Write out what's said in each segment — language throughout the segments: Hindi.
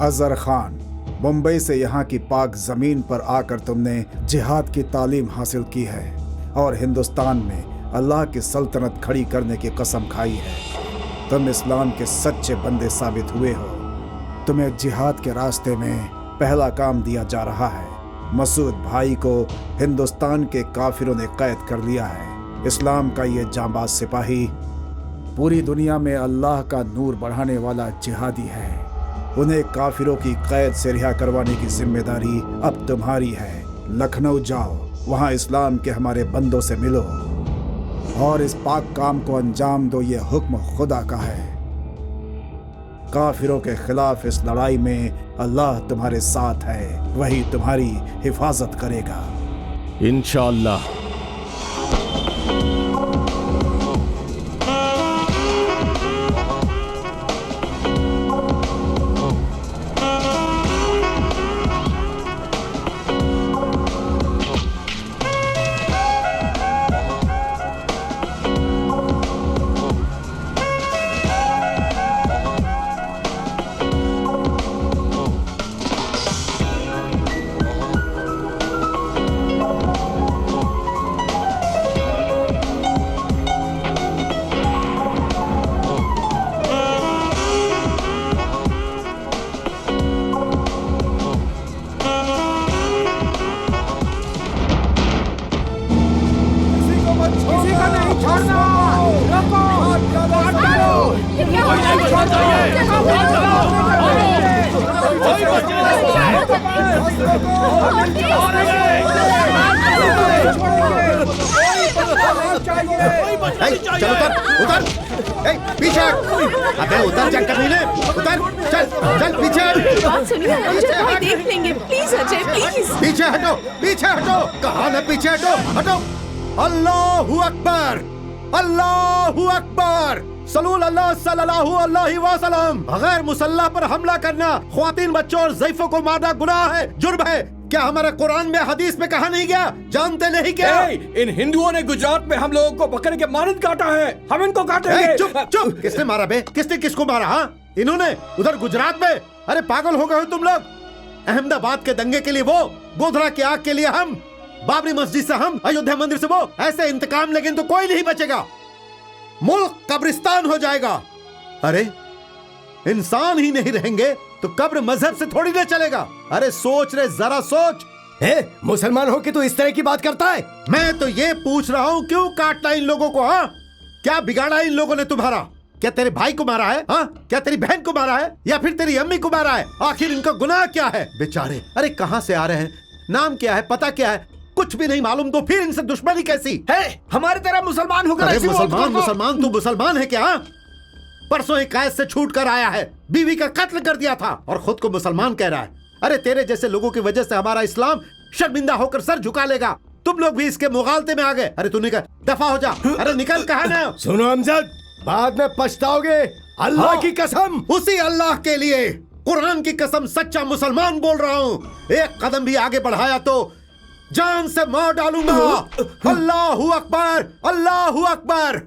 अजहर खान, मुंबई से यहाँ की पाक जमीन पर आकर तुमने जिहाद की तालीम हासिल की है और हिंदुस्तान में अल्लाह की सल्तनत खड़ी करने की कसम खाई है। तुम इस्लाम के सच्चे बंदे साबित हुए हो। तुम्हें जिहाद के रास्ते में पहला काम दिया जा रहा है। मसूद भाई को हिंदुस्तान के काफिरों ने कैद कर लिया है। इस्लाम का ये जांबाज सिपाही पूरी दुनिया में अल्लाह का नूर बढ़ाने वाला जिहादी है। उन्हें काफिरों की कैद से रिहा करवाने की जिम्मेदारी अब तुम्हारी है। लखनऊ जाओ, वहाँ इस्लाम के हमारे बंदों से मिलो और इस पाक काम को अंजाम दो। ये हुक्म खुदा का है। काफिरों के खिलाफ इस लड़ाई में अल्लाह तुम्हारे साथ है, वही तुम्हारी हिफाजत करेगा इंशाअल्लाह। चल उतर, पीछे अबे उतर, चल कमीने, उतर, चल चल पीछे। बात सुनिए, अजय भाई देख लेंगे, प्लीज अजय प्लीज। पीछे हटो, पीछे हटो, कहा ना पीछे हटो, हटो। अल्लाहू अकबर, अल्लाहू अकबर, सलूल अल्लाह सल्लल्लाहु अलैहि वसल्लम। बगैर मुसल्ला पर हमला करना, ख्वातीन बच्चों और ज़ईफों को मारना गुनाह है, जुर्म है। क्या हमारे कुरान में हदीस में कहा नहीं गया? जानते नहीं क्या? इन हिंदुओं ने गुजरात में हम लोगों को पकड़ के मानद काटा है, हम इनको काटेंगे। चुप चुप, किसने मारा बे? किसने किसको मारा? हाँ इन्होंने, उधर गुजरात में। अरे पागल हो गए हो तुम लोग। अहमदाबाद के दंगे के लिए वो, गोधरा की आग के लिए हम, बाबरी मस्जिद से हम, अयोध्या मंदिर से वो। ऐसे इंतकाम लेकिन तो कोई नहीं बचेगा, मुल्क कब्रिस्तान हो जाएगा। अरे इंसान ही नहीं रहेंगे तो कब्र मजहब से थोड़ी ना चलेगा। अरे सोच रे, जरा सोच। मुसलमान हो कि तू इस तरह की बात करता है? मैं तो ये पूछ रहा हूँ, क्यों काटना इन लोगों को? हाँ, क्या बिगाड़ा इन लोगों ने तुम्हारा? क्या तेरे भाई को मारा है? हाँ, क्या तेरी बहन को मारा है या फिर तेरी अम्मी को मारा है? आखिर इनका गुनाह क्या है बेचारे? अरे कहाँ से आ रहे हैं, नाम क्या है, पता क्या है, कुछ भी नहीं मालूम, तो फिर इनसे दुश्मनी कैसी है? हमारे तरह मुसलमान होकर अरे मुसलमान, तू मुसलमान है क्या? परसों ही कैद से छूट कर आया है, बीवी का कत्ल कर दिया था और खुद को मुसलमान कह रहा है। अरे तेरे जैसे लोगों की वजह से हमारा इस्लाम शर्मिंदा होकर सर झुका लेगा। तुम लोग भी इसके मुगालते में आ गए। अरे तू निकल, दफा हो जा। अरे निकल, कहा ना। सुनो अमजद, बाद में पछताओगे, अल्लाह की कसम। उसी अल्लाह के लिए, कुरान की कसम, सच्चा मुसलमान बोल रहा हूँ। एक कदम भी आगे बढ़ाया तो जान से मार डालूंगा। अल्लाहू अकबर, अल्लाहू अकबर।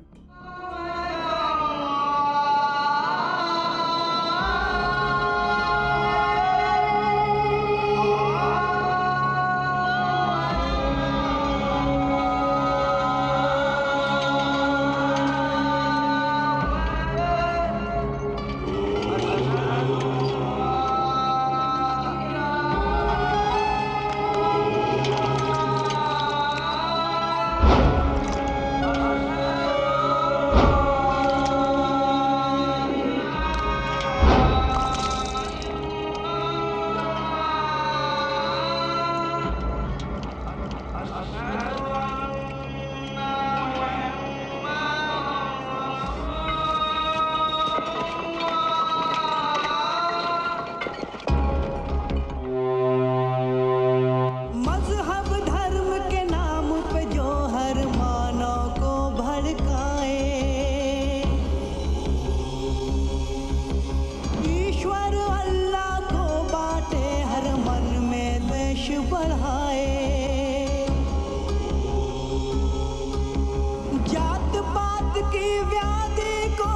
व्याधि को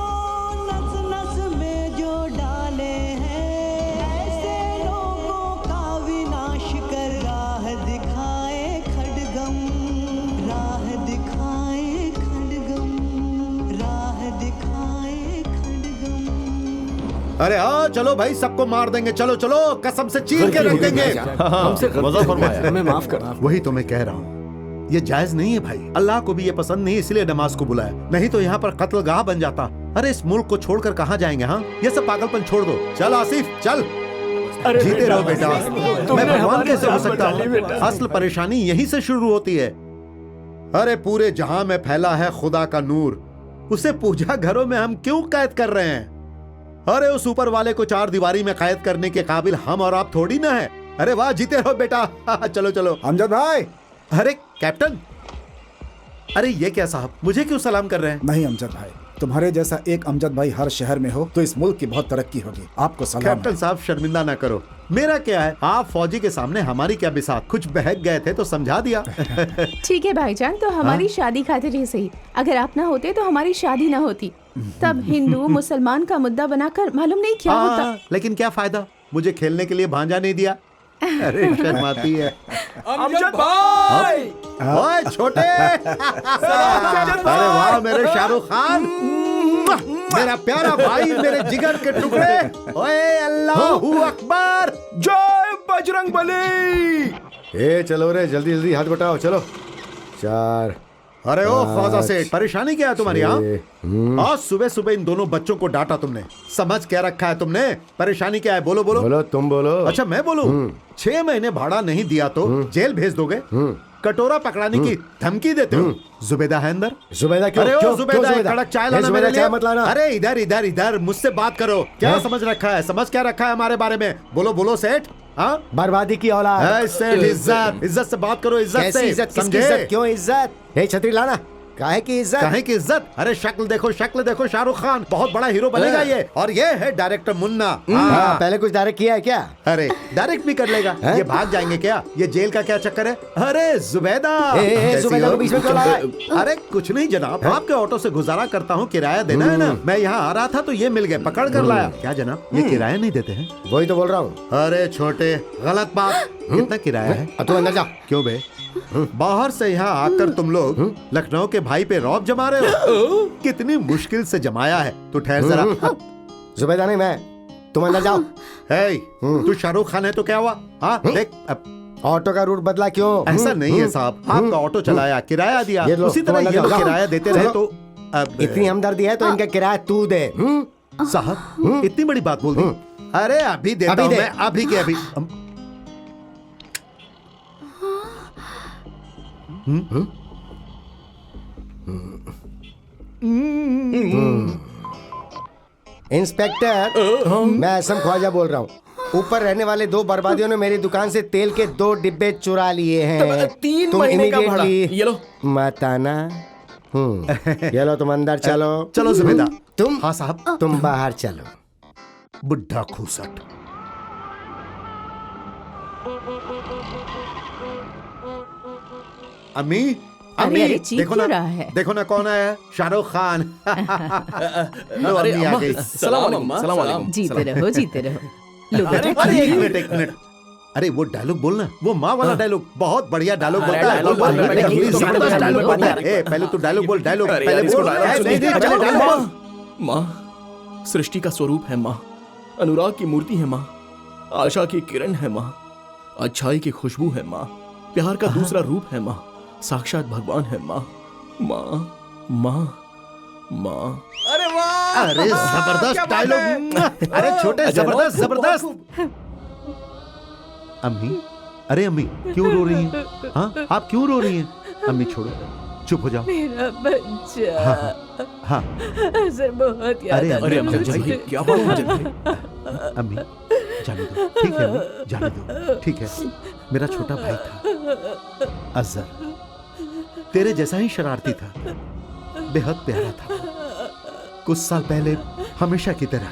नस नस में जो डाले हैं, ऐसे अरे हाँ चलो भाई, सबको मार देंगे, चलो चलो, कसम से चीर के रख देंगे। हमसे मजा फरमाया, हमें माफ कर। वही तो मैं कह रहा हूँ, ये जायज नहीं है भाई। अल्लाह को भी ये पसंद नहीं, इसलिए नमाज को बुलाया, नहीं तो यहाँ पर कत्लगाह बन जाता। अरे इस मुल्क को छोड़कर कहाँ जाएंगे? हाँ, ये सब पागलपन छोड़ दो। चल आसिफ चल, जीते रहो बेटा। मैं भगवान कैसे हो सकता हूँ? असल परेशानी यहीं से शुरू होती है। अरे पूरे जहां में फैला है खुदा का नूर, उसे पूजा घरों में हम क्यों कैद कर रहे हैं? अरे उस ऊपर वाले को चार दीवारी में कैद करने के काबिल हम और आप थोड़ी ना है। अरे वाह, जीते रहो बेटा। चलो चलो। अमजद भाई। अरे कैप्टन, अरे ये क्या साहब, मुझे क्यों सलाम कर रहे हैं? नहीं अमजद भाई, तुम्हारे जैसा एक अमजद भाई हर शहर में हो तो इस मुल्क की बहुत तरक्की होगी। आपको सलाम। कैप्टन साहब शर्मिंदा ना करो, मेरा क्या है, आप फौजी के सामने हमारी क्या बिसात, कुछ बहक गए थे तो समझा दिया। ठीक है भाईजान, तो हमारी शादी खातिर ही सही, अगर आप ना होते तो हमारी शादी ना होती। तब हिंदू मुसलमान का मुद्दा बनाकर मालूम नहीं क्या होता। लेकिन क्या फायदा, मुझे खेलने के लिए भांजा नहीं दिया। अरे शर्माती है। अमजद भाई, ओए छोटे। अरे वाह मेरे शाहरुख खान, मेरा प्यारा भाई, मेरे जिगर के टुकड़े। ओए अल्लाहू अकबर, जय बजरंग बली। ए चलो रे, जल्दी जल्दी हाथ बटाओ, चलो। 4। अरे ओ ख्वाजा सेठ, परेशानी क्या है तुम्हारी? यहाँ आज सुबह सुबह इन दोनों बच्चों को डांटा तुमने, समझ क्या रखा है तुमने? परेशानी क्या है? बोलो बोलो। बोलो, तुम बोलो। अच्छा मैं बोलूं? 6 महीने भाड़ा नहीं दिया तो जेल भेज दोगे? कटोरा पकड़ाने की धमकी देते हो? जुबैदा है अंदर। जुबैदा क्यों? अरे ओ क्यों? जुबैदा, क्यों एक कड़क चाय लाना जुबैदा, मेरे लिए। चाय मत लाना। अरे इधर इधर इधर, मुझसे बात करो। क्या समझ रखा है? समझ क्या रखा है हमारे बारे में? बोलो बोलो सेठ। हाँ, बर्बादी की औलाद। सेठ, इज्जत इज्जत से बात करो, इज्जत कैसी से। इज्जत? किसकी समझे? इज्जत? क्यों इज्जत? ए छतरी लाना। काहे की इज्जत? काहे की इज्जत? अरे शक्ल देखो, शक्ल देखो, शाहरुख खान बहुत बड़ा हीरो बनेगा ये। और ये है डायरेक्टर मुन्ना। हाँ, पहले कुछ डायरेक्ट किया है क्या? अरे डायरेक्ट भी कर लेगा। ये भाग जाएंगे क्या? ये जेल का क्या चक्कर है? अरे जुबैदा, कैसी जुबैदा हो? को बीच में क्यों लाया? अरे कुछ नहीं जनाब, आपके ऑटो से गुजारा करता हूँ, किराया देना है ना। मैं यहाँ आ रहा था तो ये मिल गए, पकड़ कर लाया। क्या जनाब, ये किराया नहीं देते हैं? वही तो बोल रहा हूँ। अरे छोटे, गलत बात। कितना किराया है? अब तू अंदर जा। क्यों बे? बाहर से यहाँ आकर तुम लोग लखनऊ के भाई पे रौब जमा रहे हो? कितनी मुश्किल से जमाया है। तू ठहर जरा। जुबैदा नहीं, मैं। तुम अंदर जाओ। हे, तू शाहरुख खान है तो क्या हुआ? हाँ देख, ऑटो का रूट बदला क्यों? ऐसा नहीं है साहब, आपका ऑटो चलाया, किराया दिया, ये लो, उसी तरह तुम ये लोग अंदर किराया देते रहे तो अब इतनी हमदर्दी है तो इनका किराया तू दे। साहब इतनी बड़ी बात बोल दी। अरे अभी देता अभी हूँ दे। मैं, अभी के अभी। इंस्पेक्टर, मैं असम ख्वाजा बोल रहा हूँ। ऊपर रहने वाले 2 बर्बादियों ने मेरी दुकान से तेल के 2 डिब्बे चुरा लिए हैं। 3 तुम महीने का भाड़ा। immediately ये लो। मत आना। ये लो, तुम अंदर चलो। चलो जुबैदा। तुम? हाँ साहब। तुम बाहर चलो। बुढ़ा खूसट। अम्मी, अम्मी, अरे, चीख देखो ना, क्यों रहा है? देखो ना कौन आया? शाहरुख खान। लो अरे अम्मी आ अम्मा, गई। सलाम अलैकुम, सलाम अलैकुम। जीते रहो, जीते रहो। लो बेटा, अरे एक मिनट, एक मिनट। अरे वो डायलॉग बोलना, वो माँ वाला डायलॉग, बहुत बढ़िया डायलॉग अरे बोलता है। डायलॉग बोल, बोल, बोल, डायलॉग बोल, बोल, जबरदस्त डायलॉग डायलॉग बोल, बोलता है। डायलॉग। ए, पहले तू डायलॉग बोल, डायलॉग अरे पहले यार, इसको बोल। डायलॉग ए, सुनिए, नहीं, पहले डायलॉग बोल। माँ सृष्टि का स्वरूप है माँ, अनुराग की मूर्ति है माँ, आशा की किरण है माँ, अच्छाई की खुशबू है माँ, प्यार का दूसरा रूप है माँ, साक्षात भगवान है माँ। माँ माँ माँ। अरे वाह, अरे जबरदस्त डायलॉग। अरे छोटे, जबरदस्त जबरदस्त। अम्मी, अरे अम्मी क्यों रो रही हैं? हाँ आप क्यों रो रही हैं? अम्मी छोड़ो, चुप हो जाओ। मेरा बच्चा। हाँ अजर बहुत याद अरे, आता अरे है अमजद मुझे। भाई, क्या बात है अमजद भाई? अम्मी जाने दो, ठीक है अम्मी, जाने दो, ठीक है। मेरा छोटा भाई था अजहर, तेरे जैसा ही शरारती था, बेहद प्यारा था। कुछ साल पहले हमेशा की तरह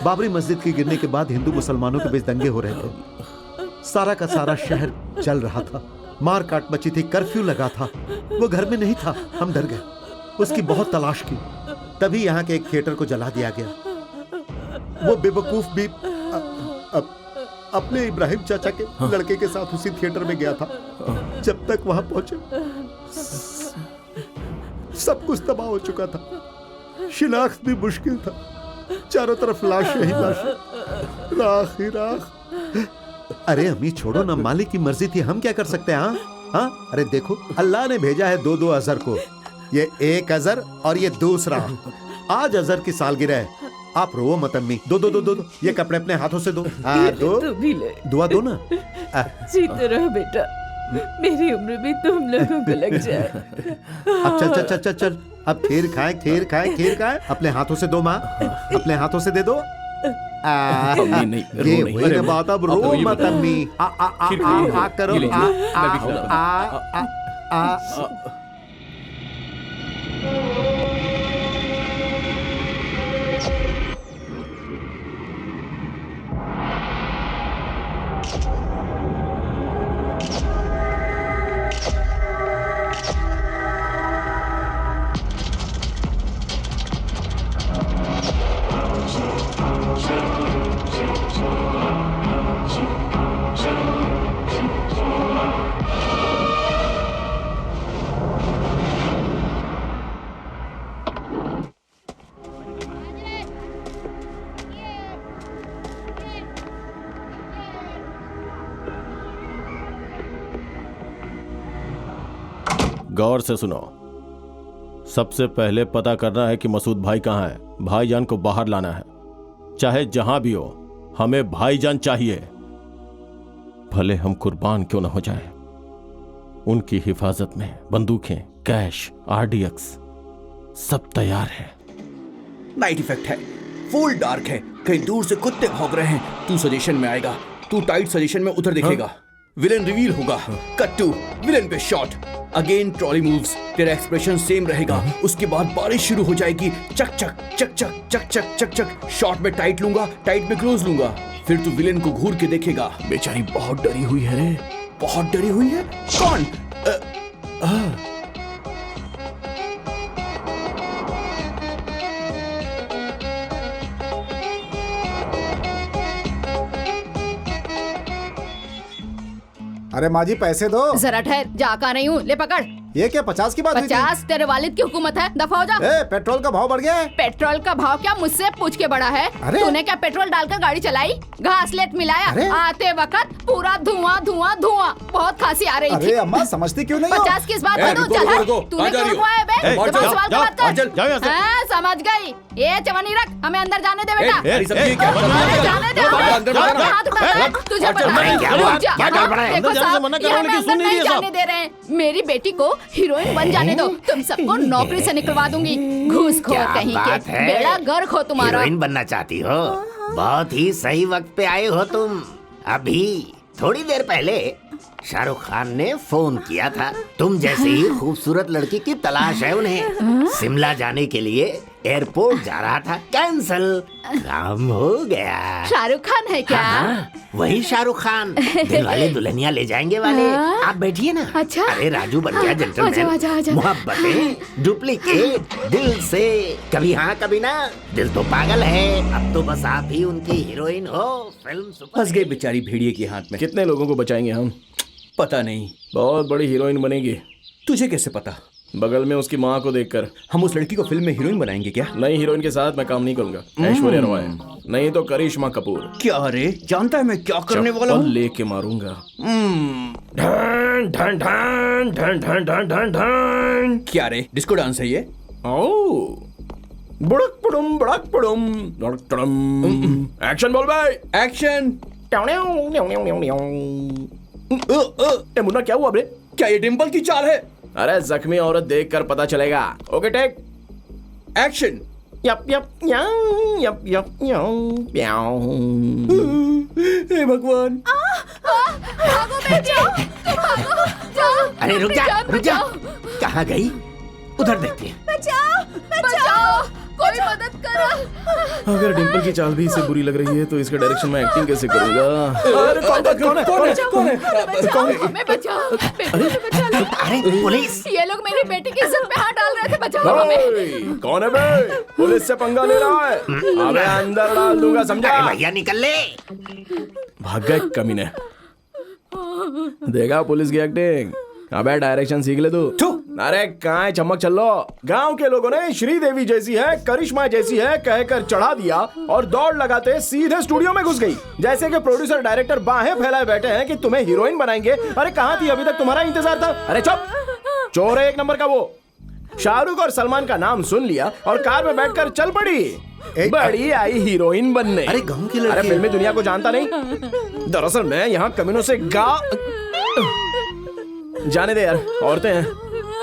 बाबरी मस्जिद के गिरने के बाद हिंदू मुसलमानों के बीच दंगे हो रहे थे। सारा का सारा शहर जल रहा था, मार काट मची थी, कर्फ्यू लगा था। वो घर में नहीं था, हम डर गए, उसकी बहुत तलाश की, तभी यहाँ के एक थिएटर को जला दिया गया। वो बेवकूफ भी अपने इब्राहिम चाचा के लड़के के साथ उसी थिएटर में गया था। जब तक वहां पहुंचे सब कुछ तबाह हो चुका था, शिनाख्त भी मुश्किल था। चारों तरफ लाश ही लाश, राख ही राख। अरे अम्मी छोड़ो ना, मालिक की मर्जी थी, हम क्या कर सकते हैं? हाँ, अरे देखो अल्लाह ने भेजा है दो अजहर को, ये एक अजहर और ये दूसरा। आज अजहर की सालगिरह है, आप रो मत अम्मी। दो, ये कपड़े अपने हाथों से दो। दो, तू भी ले, दुआ दो ना। जीते रहो बेटा, मेरी उम्र भी तुम लोगों को लग जाए। अब चल, अब खीर खाएं, अपने हाथों से दो माँ, अपने हाथों से दे दो। अम्मी नहीं, रो ये नहीं। वही बात, अब रो तो ये मत बताओ। अम्मी। खीर खाइए। आ करो, ये लीजिए, मैं भी आ। गौर से सुनो, सबसे पहले पता करना है कि मसूद भाई कहाँ है। भाईजान को बाहर लाना है, चाहे जहां भी हो। हमें भाईजान चाहिए, भले हम कुर्बान क्यों न हो जाएं। उनकी हिफाजत में बंदूकें, कैश, आरडीएक्स सब तैयार है। नाइट इफेक्ट है, फुल डार्क है, कहीं दूर से कुत्ते भौंक रहे हैं। तू सजेशन में आएगा, तू टाइट सजेशन में उधर दिखेगा। विलेन रिवील होगा, कट टू विलेन पे शॉट, अगेन ट्रॉली मूव्स, तेरा एक्सप्रेशन सेम रहेगा। उसके बाद बारिश शुरू हो जाएगी, चक चक चक चक चक चक चक चक। शॉट में टाइट लूंगा, टाइट में क्लोज लूंगा, फिर तू विलेन को घूर के देखेगा। बेचारी बहुत डरी हुई है रे। बहुत डरी हुई है? कौन? अरे माँ जी पैसे दो। जरा ठहर, जा कर रही हूँ, ले पकड़। ये क्या 50 की बात हुई थी? 50 तेरे वालिद की हुकूमत है, दफा हो जा। पेट्रोल का भाव बढ़ गया है। पेट्रोल का भाव क्या मुझसे पूछ के बढ़ा है? अरे? तूने क्या पेट्रोल डालकर गाड़ी चलाई? घासलेट मिलाया? अरे? आते वक्त पूरा धुआं धुआं धुआं, बहुत खांसी आ रही थी। अरे अम्मा समझती क्यों नहीं हो? 50 किस बात में दूं? चल हट। तूने क्यों रुकवाया बे? जबान सवाल का बात कर। हाँ, समझ गई। ये चवन्नी रख, हमें अंदर जाने दे बेटा। जाने दे, हाथ उठाता है, तुझे पता है? रुक जा। देखो साहब, ये हमें अंदर नहीं जाने दे रहे हैं। मेरी बेटी को हीरोइन बन जाने दो, तुम सबको नौकरी से निकलवा दूंगी। घूसखोर कहीं के, बेड़ा गर्क हो तुम्हारा। हीरोइन बनना चाहती हो? बहुत ही सही वक्त पे आए हो तुम। अभी थोड़ी देर पहले शाहरुख खान ने फोन किया था, तुम जैसे ही खूबसूरत लड़की की तलाश है उन्हें। शिमला जाने के लिए एयरपोर्ट जा रहा था, कैंसल, काम हो गया। शाहरुख खान है क्या? हाँ, वही शाहरुख खान, दिल वाले दुल्हनिया ले जाएंगे वाले। आप बैठिए ना। अच्छा। अरे राजू बन गया आजा, जेंटलमैन। आजा। मोहब्बतें डुप्लीकेट, दिल से, कभी हाँ कभी ना। दिल तो पागल है, अब तो बस आप ही उनकी हीरोइन हो। फिल्म फंस गई बेचारी भेड़िए के हाथ में। कितने लोगों को बचाएंगे हम? पता नहीं। बहुत बड़ी हीरोइन बनेगी। तुझे कैसे पता? बगल में उसकी माँ को देखकर। हम उस लड़की को फिल्म में हीरोइन बनाएंगे क्या? नई हीरोइन के साथ मैं काम नहीं करूंगा। ऐश्वर्या रॉय नहीं तो करिश्मा कपूर। क्या रे, जानता है मैं क्या करने वाला हूँ? लेके मारूंगा। ढन ढन ढन ढन ढन ढन ढन ढन। क्या रे, डिस्को डांस है ये? ओ बुड़क पुड़ुम बुड़क पुड़ुम बुड़क टड़म। एक्शन बोल भाई, एक्शन। ए मुन्ना क्या हुआ बे? क्या ये डिम्पल की चाल है? अरे जख्मी औरत देखकर पता चलेगा। Okay take action. Yup yup yup yup हे भगवान। भागो बेटी, भागो, जाओ। अरे रुक जा, जान रुक जा। बचाओ। कहाँ गई? उधर देखते हैं। बचाओ, कोई मदद करो। अगर डिम्पल की चाल भी इसे बुरी लग रही है तो इसके डायरेक्शन में एक्टिंग कैसे करूंगा? अरे कौन है? कौन है? कौन है? हमें बचाओ, बेटी को बचा लो। अरे पुलिस! ये लोग मेरी बेटी की इज्जत पे हाथ डाल रहे थे, बचाओ हमें। ओए, कौन है बे? पुलिस से पंगा ले रहा है? अबे अंदर डाल दूंगा, समझा? अरे भैया निकल ले। भाग गए कमीने। देखा पुलिस की एक्टिंग। अबे डायरेक्शन सीख ले तू। अरे कहाँ है चमक चलो। गांव के लोगों ने श्रीदेवी जैसी है, करिश्मा जैसी है कहकर चढ़ा दिया और दौड़ लगाते सीधे स्टूडियो में घुस गई। जैसे कि प्रोड्यूसर डायरेक्टर बाहें फैलाए बैठे हैं कि तुम्हें हीरोइन बनाएंगे। अरे कहाँ थी, अभी तक तुम्हारा इंतजार था। अरे चुप, चोर है एक नंबर का वो। शाहरुख और सलमान का नाम सुन लिया और कार में बैठकर चल पड़ी। बड़ी आई हीरोइन बनने। अरे गाँव की लड़की। अरे फिल्मी दुनिया को जानता नहीं। दरअसल मैं यहाँ कमीनों से जाने दे यार, औरतें हैं,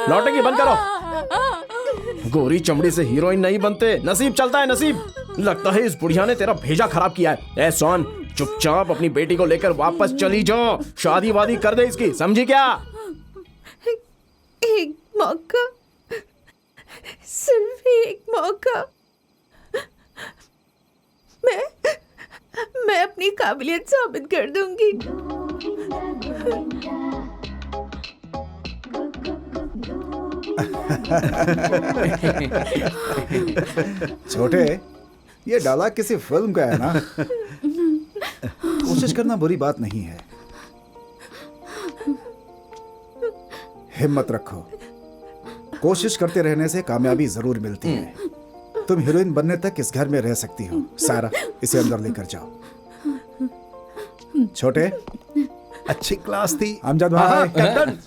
नौटंकी बंद करो। गोरी चमड़ी से हीरोइन नहीं बनते, नसीब चलता है नसीब। लगता है इस बुढ़िया ने तेरा भेजा खराब किया है। ए सोन, चुपचाप अपनी बेटी को लेकर वापस चली जाओ, शादी वादी कर दे इसकी, समझी क्या? एक मौका, सिर्फ एक मौका। मैं अपनी काबिलियत साबित कर दूंगी। छोटे, ये डायलॉग किसी फिल्म का है ना? कोशिश करना बुरी बात नहीं है। हिम्मत रखो, कोशिश करते रहने से कामयाबी जरूर मिलती है। तुम हीरोइन बनने तक इस घर में रह सकती हो। सारा, इसे अंदर लेकर जाओ। छोटे, अच्छी क्लास थी। अमजद भाई। कैप्टन,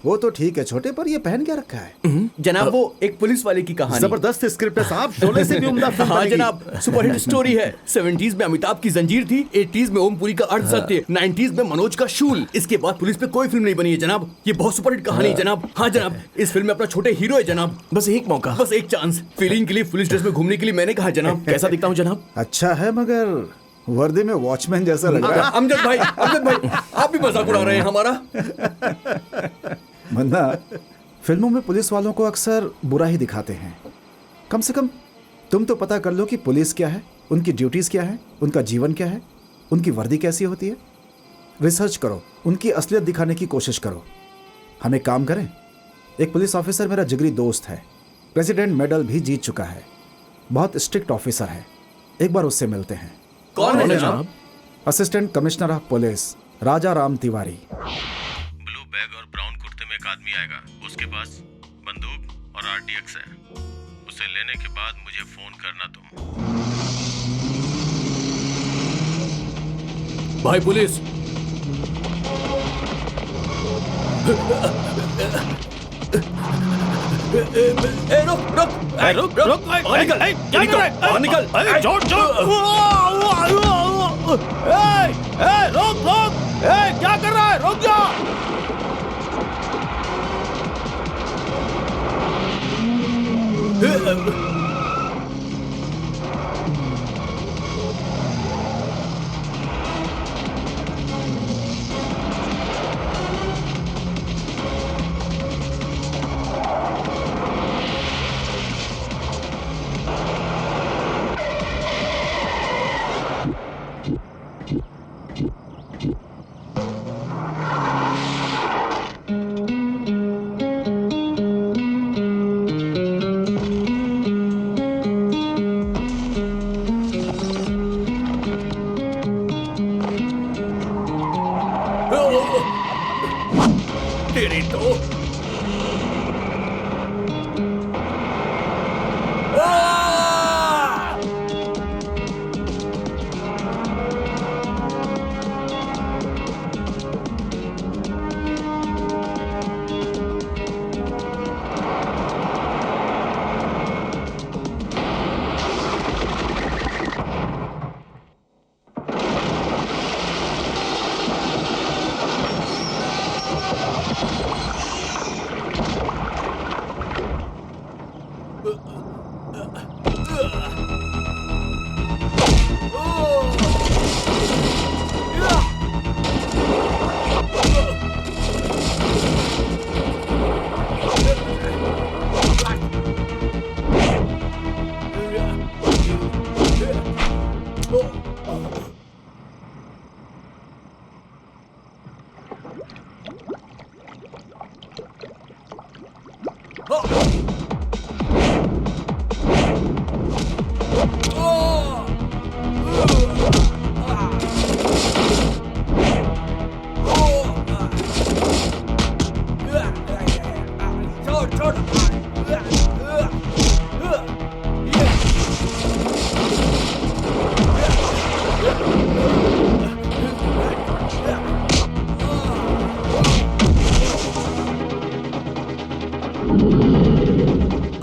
वो तो ठीक है छोटे, पर ये पहन क्या रखा है? जनाब वो एक पुलिस वाले की कहानी। जबरदस्त स्क्रिप्ट है साहब, शोले से भी उम्दा फिल्म हाँ बनेगी। जनाब, सुपरहिट स्टोरी है। 70s में अमिताभ की जंजीर थी, 80s में ओमपुरी का अर्धसत्य, 90s में मनोज का शूल। इसके बाद पुलिस पे कोई फिल्म नहीं बनी है जनाब। ये बहुत सुपरहिट कहानी है जनाब। हाँ जनाब, इस फिल्म में अपना छोटे हीरो है जनाब। बस एक मौका, बस एक चांस। फीलिंग के लिए पुलिस ड्रेस में घूमने के लिए मैंने कहा जनाब। कैसा दिखता हूँ जनाब? अच्छा है, मगर वर्दी में वॉचमैन जैसा लग रहा है। अमजद भाई, आप भी मजाक उड़ा रहे हैं हमारा। मन्ना, फिल्मों में पुलिस वालों को अक्सर बुरा ही दिखाते हैं। कम से कम तुम तो पता कर लो कि पुलिस क्या है, उनकी ड्यूटीज क्या है, उनका जीवन क्या है, उनकी वर्दी कैसी होती है। रिसर्च करो, उनकी असलियत दिखाने की कोशिश करो। हम एक काम करें, एक पुलिस ऑफिसर मेरा जिगरी दोस्त है, प्रेसिडेंट मेडल भी जीत चुका है, बहुत स्ट्रिक्ट ऑफिसर है। एक बार उससे मिलते हैं। कौन है जनाब? Assistant commissioner of police Raja Ram Tiwari. Blue bag और ब्राउन कुर्ते में एक आदमी आएगा, उसके पास बंदूक और आरडीएक्स है। उसे लेने के बाद मुझे फोन करना तुम। भाई पुलिस, रुक, निकल। क्या कर रहा है? रुक जा। तेरी तो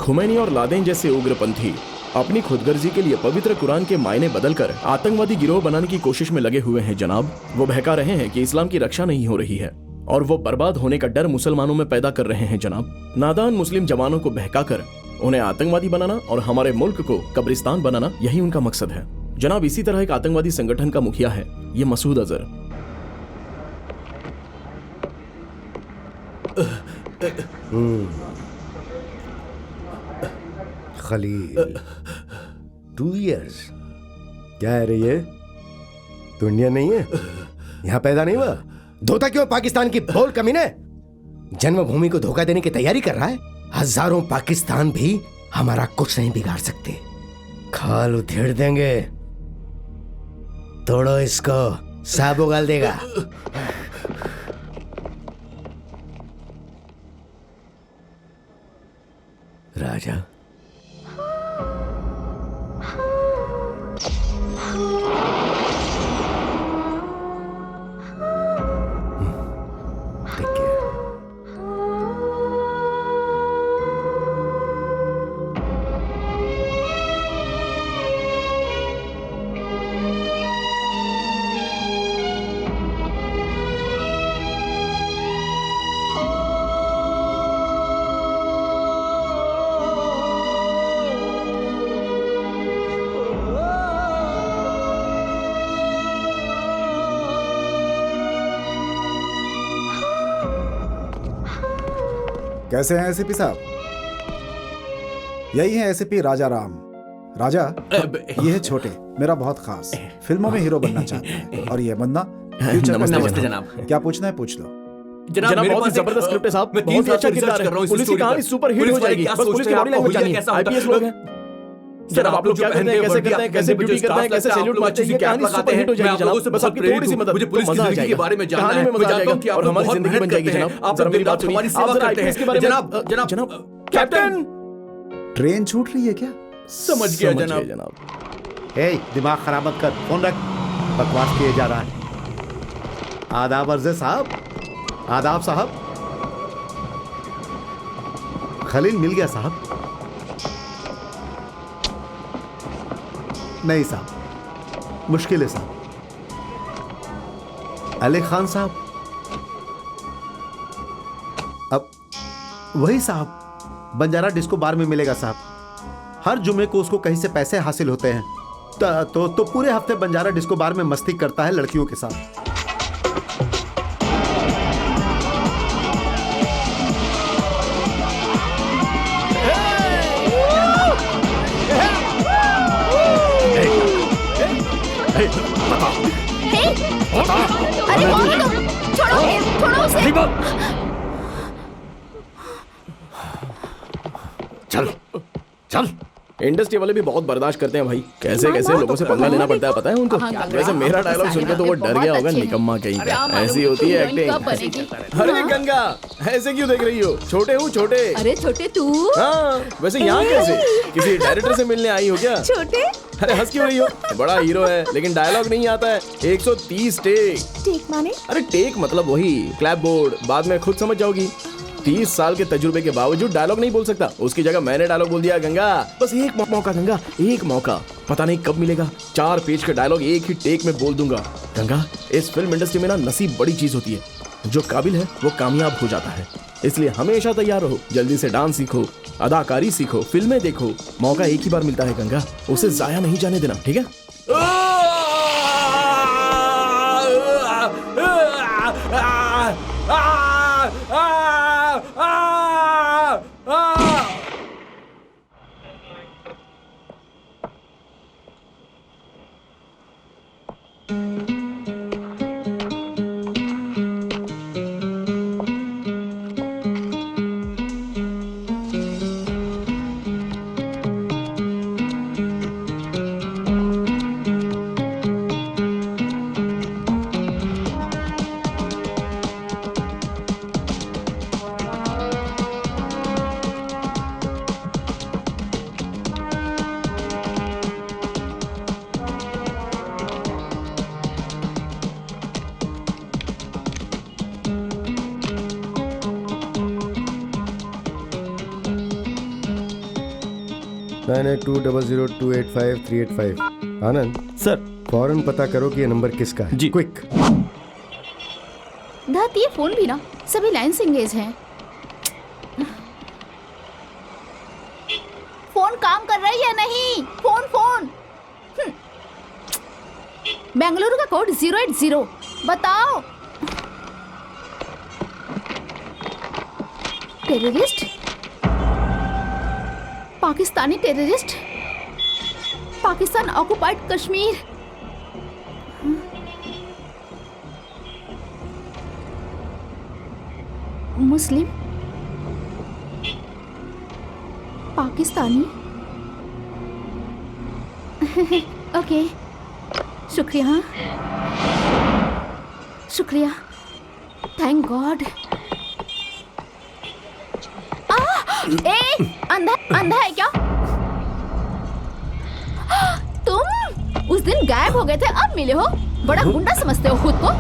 खुमैनी और लादेन जैसे उग्रपंथी अपनी खुदगर्जी के लिए पवित्र कुरान के मायने बदलकर आतंकवादी गिरोह बनाने की कोशिश में लगे हुए हैं जनाब। वो बहका रहे हैं कि इस्लाम की रक्षा नहीं हो रही है और वो बर्बाद होने का डर मुसलमानों में पैदा कर रहे हैं जनाब। नादान मुस्लिम जवानों को बहकाकर उन्हें आतंकवादी बनाना और हमारे मुल्क को कब्रिस्तान बनाना, यही उनका मकसद है जनाब। इसी तरह एक आतंकवादी संगठन का मुखिया है ये मसूद अजहर। खलील 2 years क्या है रे ये? तू इंडिया नहीं है? यहाँ पैदा नहीं हुआ? धोता क्यों पाकिस्तान की? बोल कमीने। जन्मभूमि को धोखा देने की तैयारी कर रहा है। हजारों पाकिस्तान भी हमारा कुछ नहीं बिगाड़ सकते। खाल उधेड़ देंगे। तोड़ो इसको, सांप उगाल देगा। राजा कैसे हैं एसीपी साहब? यही है एसीपी राजा राम। राजा, ये है छोटे, मेरा बहुत खास, फिल्मों में हीरो बनना चाहता है और ये बंदा फ्यूचर में। नमस्ते जनाब। क्या पूछना है पूछ लो। जनाब बहुत ही जबरदस्त स्क्रिप्ट है साहब, मैं बहुत ही अच्छा रिसर्च किरदार कर रहा हूं है। इस पुलिस की स्टोरी कहानी पर। सुपर हिट हो जाएगी। बस पुलिस की बॉडी लैंग्वेज चाहिए। आईपीएस लोग हैं जनाब, आप लोग क्या करते हैं, कैसे करते हैं, कैसे ड्यूटी करते हैं, कैसे सैल्यूट मारते हैं, कहानी सुपर हिट हो जाएगी जनाब। बस आपकी थोड़ी सी मदद, मुझे पुलिस की जिंदगी के बारे में जानना है। मजा आ जाएगा और हमारी जिंदगी बन जाएगी जनाब। आप सब मेरी बात सुनिए, आप जरा आईपीएस के बारे में। जनाब जनाब कैप्टन, ट्रेन छूट रही है क्या? समझ गया जनाब। ए, दिमाग खराब मत कर, फोन रख। बकवास किए जा रहा है। आदाब अर्जे साहब, आदाब साहब। खलील मिल गया साहब? नहीं साहब, मुश्किल है साहब। अली खान साहब? अब वही साहब, बंजारा डिस्को बार में मिलेगा साहब। हर जुमे को उसको कहीं से पैसे हासिल होते हैं तो पूरे हफ्ते बंजारा डिस्को बार में मस्ती करता है लड़कियों के साथ। अरे कौन है तुम? छोड़ो उसे। चल चल। इंडस्ट्री वाले भी बहुत बर्दाश्त करते हैं भाई, कैसे कैसे लोगों से पंगा लेना पड़ता है पता है उनको। वैसे मेरा डायलॉग सुनकर तो वो डर गया होगा निकम्मा कहीं का। ऐसी होती है एक्टिंग। अरे गंगा, ऐसे क्यों देख रही हो? छोटे हूँ छोटे। अरे छोटे तू? हाँ, वैसे यहाँ कैसे? किसी डायरेक्टर से मिलने आई हो क्या? छोटे, अरे हंस क्यों रही हो? बड़ा हीरो है लेकिन डायलॉग नहीं आता है। 130 टेक माने? अरे टेक मतलब वही क्लैप बोर्ड, बाद में खुद समझ जाओगी। 30 साल के तजुर्बे के बावजूद डायलॉग नहीं बोल सकता, उसकी जगह मैंने डायलॉग बोल दिया। गंगा बस एक मौका गंगा, एक मौका, पता नहीं कब मिलेगा। 4 पेज का डायलॉग एक ही टेक में बोल दूंगा। गंगा, इस फिल्म इंडस्ट्री में ना नसीब बड़ी चीज होती है। जो काबिल है वो कामयाब हो जाता है, इसलिए हमेशा तैयार रहो। जल्दी से डांस सीखो, अदाकारी सीखो, फिल्में देखो। मौका एक ही बार मिलता है गंगा, उसे जाया नहीं जाने देना, ठीक है? 98200285 आनंद सर। फौरन पता करो कि ये नंबर किसका है। जी। क्विक। धत ये फोन भी ना सभी लाइन्स एंगेज हैं। फोन काम कर रही है नहीं? फोन बेंगलुरु का कोड 080 बताओ। Terrorist, Pakistani terrorist, Pakistan occupied Kashmir. Muslim, Pakistani. Okay, शुक्रिया शुक्रिया, थैंक गॉड। ए, अंधा है क्या तुम? उस दिन गायब हो गए थे, अब मिले हो। बड़ा गुंडा समझते हो खुद को?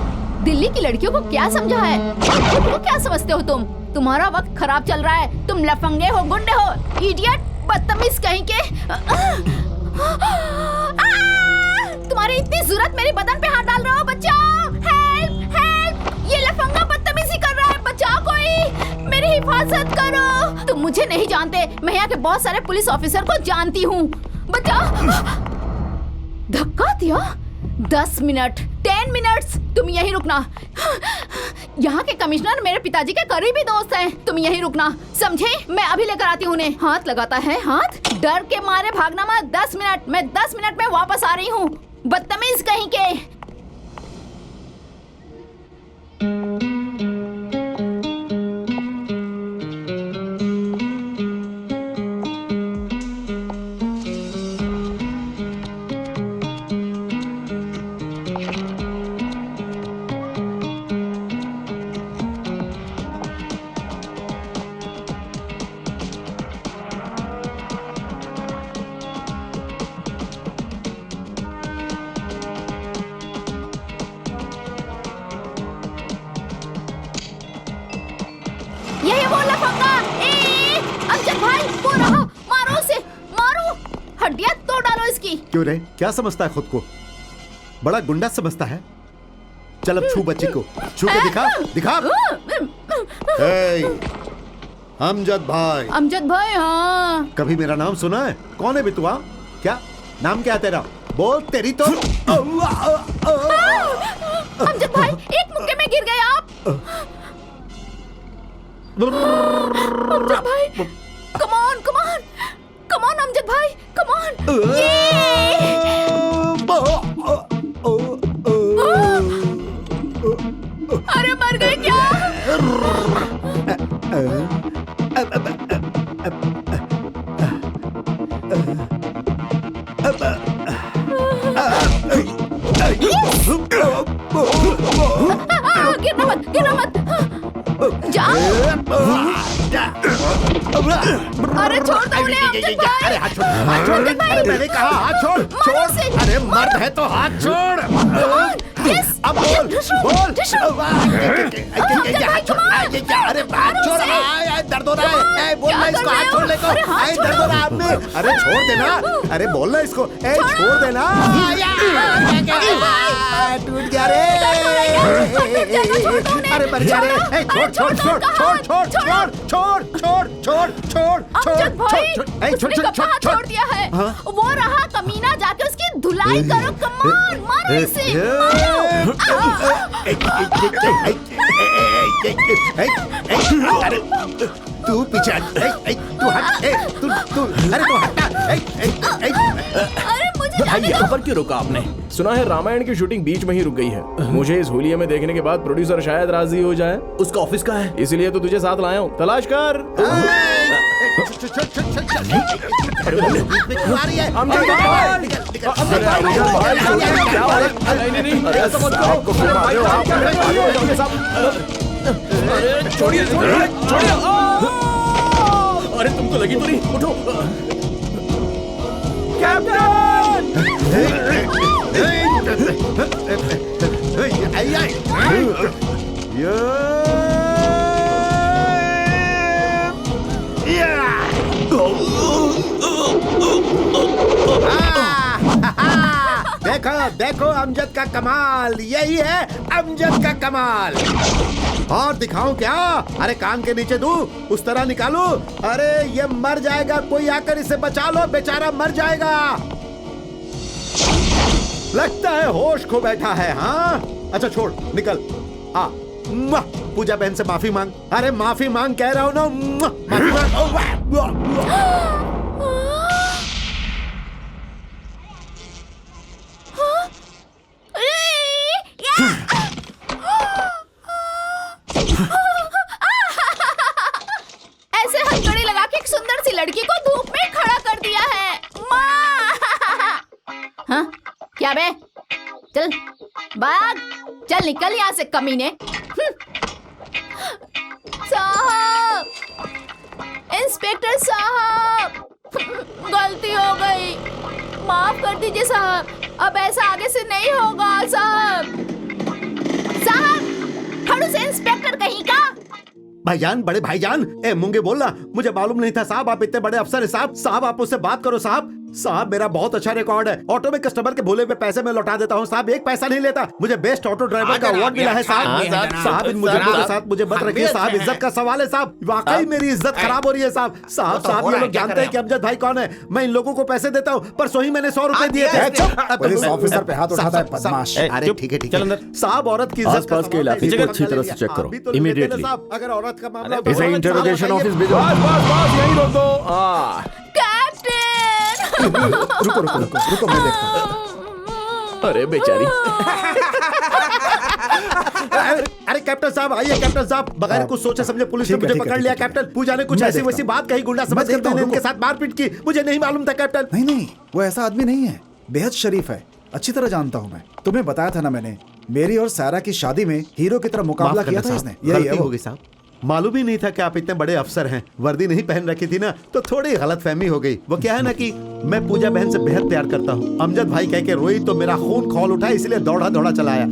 दिल्ली की लड़कियों को क्या समझा है? खुद को क्या समझते हो तुम? तुम्हारा वक्त खराब चल रहा है। तुम लफंगे हो, गुंडे हो, इडियट, बदतमीज कहीं के। तुम्हारी इतनी जरूरत मेरी बदन पे हाथ डाल रहा हो। बचाओ, हेल्प हेल्प, ये लफंगा बदतमीजी कर रहा है। बचाओ कोई, मेरी हिफाजत करो। तुम मुझे नहीं जानते, मैं यहाँ के बहुत सारे पुलिस ऑफिसर को जानती हूँ। बचाओ। धक्का दिया? 10 मिनट, 10 मिनट्स, तुम यहीं रुकना। यहाँ के कमिश्नर मेरे पिताजी के करीबी दोस्त हैं। तुम यहीं रुकना, समझे? मैं अभी लेकर आती हूँ उन्हें। हाथ लगाता है, हाथ। डर के मारे भागना मत। 10 मिनट, मैं 10 मिनट में वापस आ रही हूँ। बदतमीज कहीं के। यही वो लफंगा। अमजद भाई, वो रहा। मारो उसे, मारो। हड्डियां तोड़ डालो इसकी। क्यों रे, क्या समझता है खुद को? बड़ा गुंडा समझता है? चल अब छू बच्ची को, छू के दिखा, दिखा। अमजद भाई। अमजद भाई, हाँ। कभी मेरा नाम सुना है? कौन है बितुआ? क्या नाम क्या है तेरा? बोल, तेरी तो। अमजद भाई, एक मुक्के में गिर गए आप। अमजद भाई, come on, come on, come on Amjad भाई, कम ऑन। अरे मर गए क्या? गिरना मत, गिरना मत। जाओ। अरे छोड़ दो उन्हें अमजद भाई। अरे हाथ छोड़, हाथ छोड़। अरे मैंने कहा हाथ छोड़, छोड़। अरे मर्द है तो हाथ छोड़। अब बोल, बोल। अरे हाथ छोड़, दर्द हो रहा है। बोलना इसको, हाथ छोड़ने को। दर्द हो रहा है आपने। अरे छोड़ देना, अरे बोलना इसको, छोड़ देना। टूट गया रे। अरे मर गया रे। छोड़ छोड़ छोड़ छोड़ छोड़ छोड़ छोड़ छोड़ छोड़ छोड़ अमजद भाई, उसने कपड़ा छोड़ दिया है। वो रहा कमीना, जाके उसकी धुलाई करो। कमान, मारो इसे, अरे तू पीछे, तू हट, तू अरे तू हटा। अरे मुझे भाई यहाँ पर क्यों रोका आपने? सुना है रामायण की शूटिंग बीच में ही रुक गई है। मुझे इस होलिया में देखने के बाद प्रोड्यूसर शायद राजी हो जाए। उसका ऑफिस का है, इसलिए तो तुझे साथ लाया हूँ, तलाश कर। छोड़िए, छोड़िए। अरे तुम तो लगी तो नहीं, उठो। देखो देखो अमजद का कमाल, यही है अमजद का कमाल। और दिखाऊं क्या? अरे कान के नीचे दूं, उस तरह निकालूं? अरे ये मर जाएगा, कोई आकर इसे बचा लो, बेचारा मर जाएगा। लगता है होश खो बैठा है। हाँ अच्छा छोड़, निकल। आ पूजा बहन से माफी मांग। अरे माफी मांग कह रहा हूं ना, माफी मांग। ऐसे हथकड़ी लगा के एक सुंदर सी लड़की को धूप में खड़ा कर दिया है। माँ! हाँ? क्या बे? चल भाग, चल निकल यहाँ से कमीने। साहब, इंस्पेक्टर साहब, गलती हो गई, माफ कर दीजिए साहब, अब ऐसा आगे से नहीं होगा साहब। साहब, खड़ूस इंस्पेक्टर कहीं का। भाईजान, बड़े भाईजान, ए मूंगे बोलना, मुझे मालूम नहीं था साहब आप इतने बड़े अफसर हैं साहब। साहब आप उससे बात करो साहब। साहब मेरा बहुत अच्छा रिकॉर्ड है, ऑटो में कस्टमर के भूले हुए पैसे मैं लौटा देता हूँ साहब, एक पैसा नहीं लेता। मुझे बेस्ट ऑटो ड्राइवर का अवार्ड मिला है साहब। साहब इन मुजरिमों के साथ मुझे मत रखिए साहब, इज्जत का सवाल है साहब, वाकई मेरी इज्जत खराब हो रही है साहब। साहब ये लोग जानते हैं कि अमजद भाई कौन है, मैं इन लोगों को पैसे देता हूँ, पर सोही मैंने 100 रुपए दिए थे। पुलिस ऑफिसर पे हाथ उठाता है बदमाश। अरे ठीक है ठीक है साहब, औरत की इज्जत आसपास के इलाके को अच्छी तरह से चेक करो इमीडिएटली। अगर औरत का मामला इसे इंटरोगेशन ऑफिस भेजो। बस यही रोक दो। रुको रुको रुको रुको, मैं देखता हूँ। अरे बेचारी। अरे कैप्टन साहब आइए, कैप्टन साहब, बगैर कुछ सोचे समझे पुलिस ने मुझे पकड़ लिया कैप्टन। पूजा ने कुछ ऐसी वैसी बात कही, गुंडा समझ कर मैंने इनके साथ मारपीट की, मुझे नहीं मालूम था कैप्टन। नहीं नहीं, वो ऐसा आदमी नहीं है, बेहद शरीफ है, अच्छी तरह जानता हूँ मैं। तुम्हें बताया था ना मैंने, मेरी और सारा की शादी में हीरो की तरह मुकाबला किया था इसने। यही है वो साहब, मालूम ही नहीं था कि आप इतने बड़े अफसर हैं। वर्दी नहीं पहन रखी थी ना, तो थोड़ी गलतफहमी हो गई। वो क्या है ना कि मैं पूजा बहन से बेहद प्यार करता हूँ। अमजद भाई कह के रोई तो मेरा खून खौल उठा, इसलिए दौड़ा दौड़ा चलाया।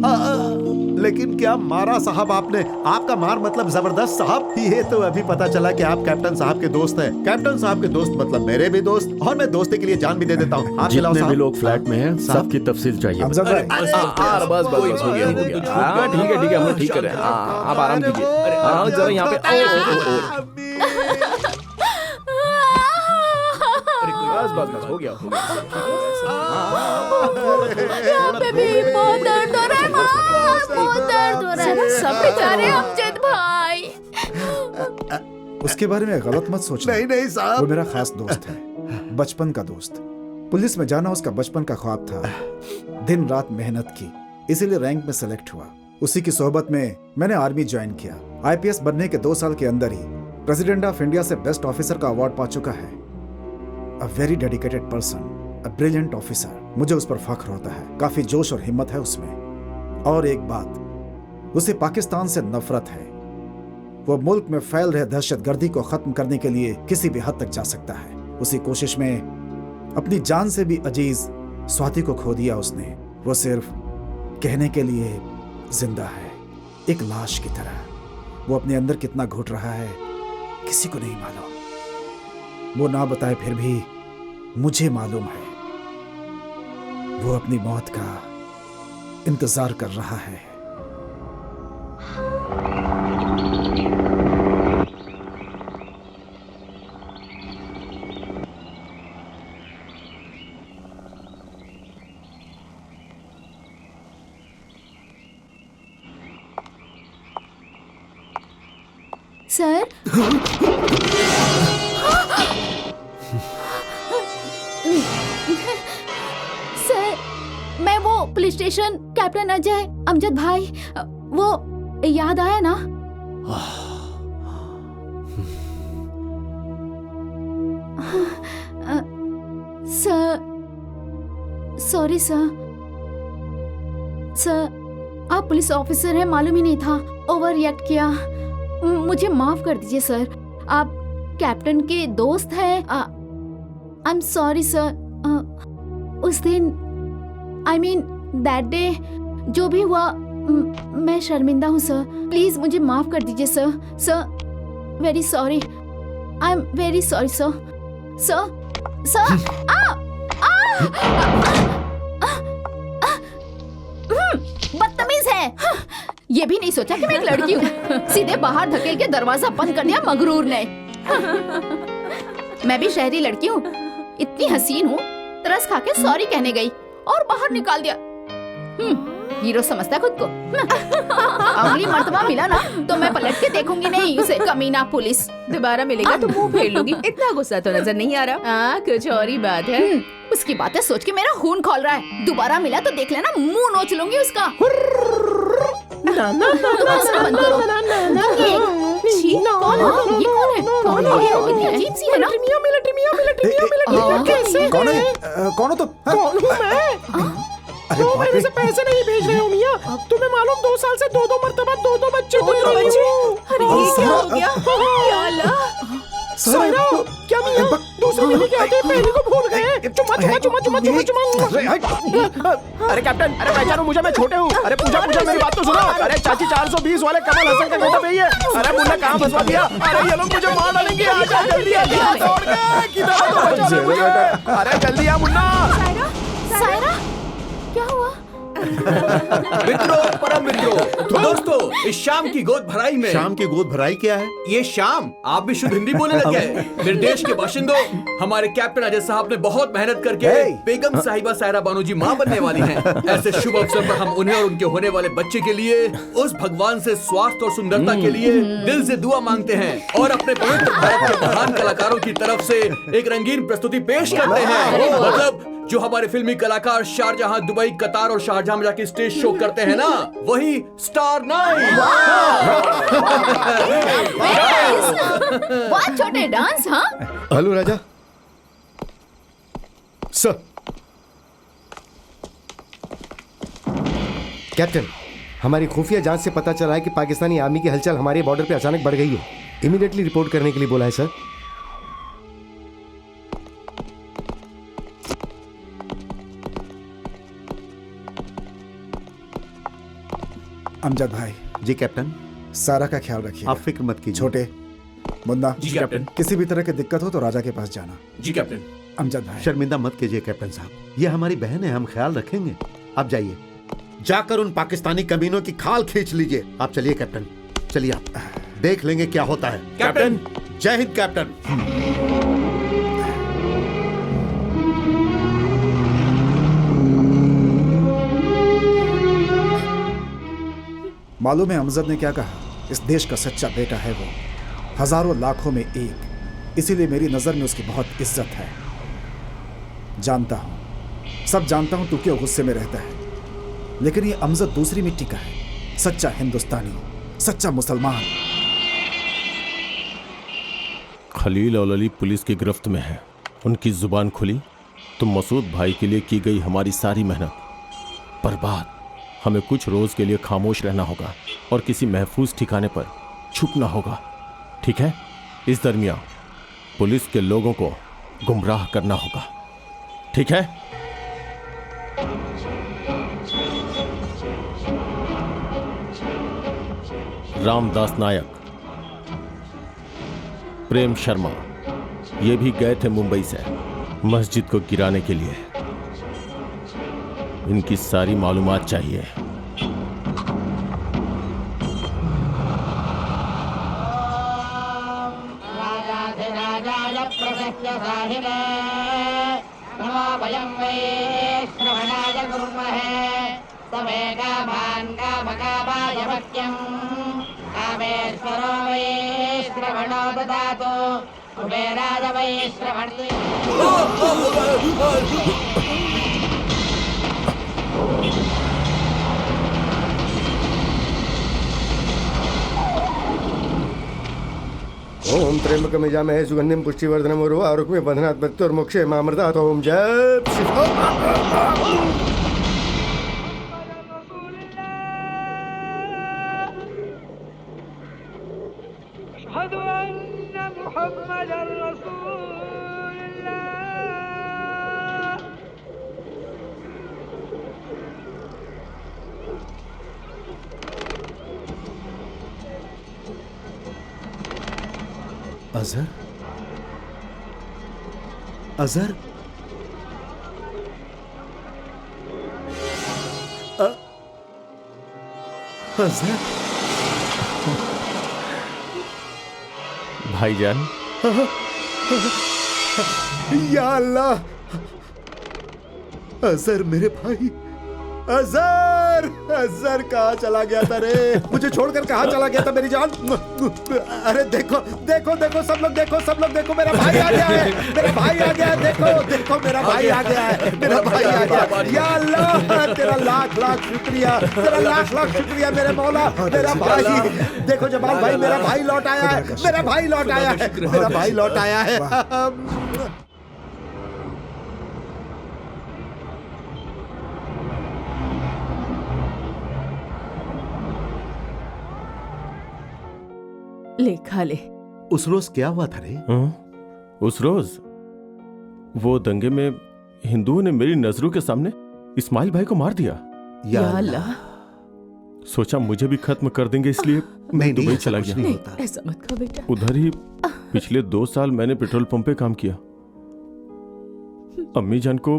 लेकिन क्या मारा साहब आपने, आपका मार मतलब जबरदस्त साहब। ये तो अभी पता चला कि आप कैप्टन साहब के दोस्त हैं। कैप्टन साहब के दोस्त मतलब मेरे भी दोस्त, और मैं दोस्ती के लिए जान भी दे देता हूँ। आप जितने भी लोग फ्लैट में हैं, सबकी तफसील चाहिए। अमजद भाई बस हो गया। ठीक है हम लोग ठीक कर रहे हैं। आप आराम कीजिए, जरा यहाँ पे बस हो गया। यहाँ पे भी बहुत दर्द हो रहा है माँ, बहुत दर्द हो रहा है। सब बेचारे अमजद भाई। उसके बारे में गलत मत सोचना। नहीं साहब, वो मेरा खास दोस्त है, बचपन का दोस्त। पुलिस में जाना उसका बचपन का ख्वाब था। दिन रात मेहनत की, इसीलिए रैंक में सेलेक्ट हुआ। उसी की सोहबत में मैंने आर्मी ज्वाइन किया। आईपीएस बनने के 2 साल के अंदर ही प्रेसिडेंट ऑफ इंडिया से बेस्ट ऑफिसर का अवार्ड पा चुका है। A very dedicated person, a brilliant officer. मुझे उस पर फख्र होता है, काफी जोश और हिम्मत है उसमें। और एक बात, उसे पाकिस्तान से नफरत है। वो मुल्क में फैल रहे दहशतगर्दी को खत्म करने के लिए किसी भी हद तक जा सकता है। उसी कोशिश में अपनी जान से भी अजीज स्वाति को खो दिया उसने। वो सिर्फ कहने के लिए जिंदा है, एक लाश की तरह। वो अपने अंदर कितना घुट रहा है किसी को नहीं मालूम। वो ना बताए फिर भी मुझे मालूम है। वो अपनी मौत का इंतजार कर रहा है। सर, सर, मैं वो police station, captain Ajay, Amjad भाई, वो याद आया ना? Sir, sorry sir. सर, आप पुलिस ऑफिसर हैं, मालूम ही नहीं था, ओवर रिएक्ट किया। मुझे माफ कर दीजिए सर। आप कैप्टन के दोस्त हैं। I am sorry sir. उस दिन, आई मीन दैट डे, जो भी हुआ, मैं शर्मिंदा हूँ सर। प्लीज मुझे माफ कर दीजिए sir. Sir, very sorry. I am very sorry sir. Sir, sir, ये भी नहीं सोचा कि मैं एक लड़की हूँ। सीधे बाहर धकेल के दरवाजा बंद कर दिया मगरूर ने। मैं भी शहरी लड़की हूँ, इतनी हसीन हूँ, तरस खा के सॉरी कहने गई और बाहर निकाल दिया। हीरो समझता है खुद को। अगली मर्तबा मिला ना तो मैं पलट के देखूंगी नहीं उसे। कमीना पुलिस। दोबारा मिलेगा तो मुंह फेर लूंगी। इतना गुस्सा तो नजर नहीं आ रहा। कुछ और ही बात है। उसकी बातें सोच के मेरा खून खौल रहा है। दोबारा मिला तो देख लेना मुंह नोच लूंगी उसका। बंद करो। छी, कौन है? ये कौन है? कौन है? कितनी अजीब सी है ना। कैसे? कौन है? कौन हो तुम? कौन हूँ मैं? 2 महीने से पैसे नहीं भेज रहे हो मियाँ। तुम्हें मालूम 2 साल से 2 मरतबा 2 बच्चे दे रहे हो। अरे ये क्या हो गया? या अल्लाह। सायरा, क्या मियाँ? दूसरे दिन के आते पहले को भूल गए। चुम्मा चुम्मा चुम्मा चुम्मा चुम्मा चुम्मा। अरे कैप्टन, अरे पहचानो मुझे, मैं छोटे हूँ। अरे पूजा मेरी बात तो सुनो। अरे चाची 420 वाले कमल हसन का बेटा भैया। अरे मुन्ना कहाँ फंसवा दिया? अरे ये लोग मुझे मार डालेंगे। आजा जल्दी आ, दौड़ के किधर तो बचा ले मुझे। अरे जल्दी आ मुन्ना। सायरा, क्या हुआ? मित्रों, परम मित्रों, तो दोस्तों, इस शाम की गोद भराई में। शाम की गोद भराई क्या है? ये शाम आप भी शुद्ध हिंदी बोलने लगे हैं। मेरे देश के बाशिंदों, हमारे कैप्टन अजय साहब ने बहुत मेहनत करके बेगम साहिबा सायरा बानो जी माँ बनने वाली हैं। ऐसे शुभ अवसर पर हम उन्हें और उनके होने वाले बच्चे के लिए उस भगवान से स्वास्थ्य और सुंदरता के लिए दिल से दुआ मांगते हैं और अपने पवित्र भारत के महान कलाकारों की तरफ से एक रंगीन प्रस्तुति पेश करते हैं। मतलब जो हमारे फिल्मी कलाकार शारजहां, दुबई, कतार और शारजहां में जाके स्टेज शो करते हैं ना, वही स्टार 9। बहुत छोटे डांस। हाँ, हेलो राजा सर। कैप्टन, हमारी खुफिया जांच से पता चला है कि पाकिस्तानी आर्मी की हलचल हमारे बॉर्डर पे अचानक बढ़ गई है। इमीडिएटली रिपोर्ट करने के लिए बोला है सर। अमजद भाई। जी कैप्टन। सारा का ख्याल रखिए। आप फिक्र मत कीजिए। छोटे, मुन्ना। जी कैप्टन। किसी भी तरह की दिक्कत हो तो राजा के पास जाना। जी कैप्टन। अमजद भाई। शर्मिंदा मत कीजिए कैप्टन साहब, ये हमारी बहन है, हम ख्याल रखेंगे। आप जाइए, जाकर उन पाकिस्तानी कमीनों की खाल खींच लीजिए। आप चलिए कैप्टन, चलिए, आप देख लेंगे क्या होता है। कैप्टन। जय हिंद कैप्टन। मालूम है अमजद ने क्या कहा? इस देश का सच्चा बेटा है वो, हजारों लाखों में एक। इसीलिए मेरी नजर में उसकी बहुत इज्जत है। जानता हूं, सब जानता हूं तू क्यों गुस्से में रहता है, लेकिन ये अमजद दूसरी मिट्टी का है। सच्चा हिंदुस्तानी, सच्चा मुसलमान। खलील और अली पुलिस की गिरफ्त में है। उनकी जुबान खुली तो मसूद भाई के लिए की गई हमारी सारी मेहनत बर्बाद। हमें कुछ रोज के लिए खामोश रहना होगा और किसी महफूज ठिकाने पर छुपना होगा, ठीक है? इस दरमियान पुलिस के लोगों को गुमराह करना होगा, ठीक है? रामदास नायक, प्रेम शर्मा, ये भी गए थे मुंबई से मस्जिद को गिराने के लिए। इनकी सारी मालूमात चाहिए। ओम त्र्यंबकम यजामहे सुगंधिम पुष्टिवर्धनम उर्वारुकमे बंधनात् मृत्युर्मोक्षे मामृतात्। ओम जय शिव। अजहर, अजहर, भाईजान, या अल्लाह, अजहर मेरे भाई, अजहर, अजहर कहाँ चला गया था रे? मुझे छोड़कर कहाँ चला गया था मेरी जान? अरे देखो देखो देखो, सब लोग देखो, सब लोग देखो, मेरा भाई आ गया है, मेरा भाई आ गया है, देखो देखो, मेरा भाई आ गया है, मेरा भाई आ गया। या अल्लाह, तेरा लाख लाख शुक्रिया, तेरा लाख लाख शुक्रिया मेरे मौला, मेरा भाई। देखो जमाल भाई, मेरा भाई लौट आया है, मेरा भाई लौट आया है, मेरा भाई लौट आया है। ले खा ले। उस रोज क्या हुआ था रे? उस रोज वो दंगे में हिंदुओं ने मेरी नजरों के सामने इस्माइल भाई को मार दिया। या अल्लाह, सोचा मुझे भी खत्म कर देंगे, इसलिए मैं दुबई चला गया। नहीं, ऐसा मत कहो बेटा। उधर ही पिछले 2 साल मैंने पेट्रोल पंप पे काम किया। अम्मी जान को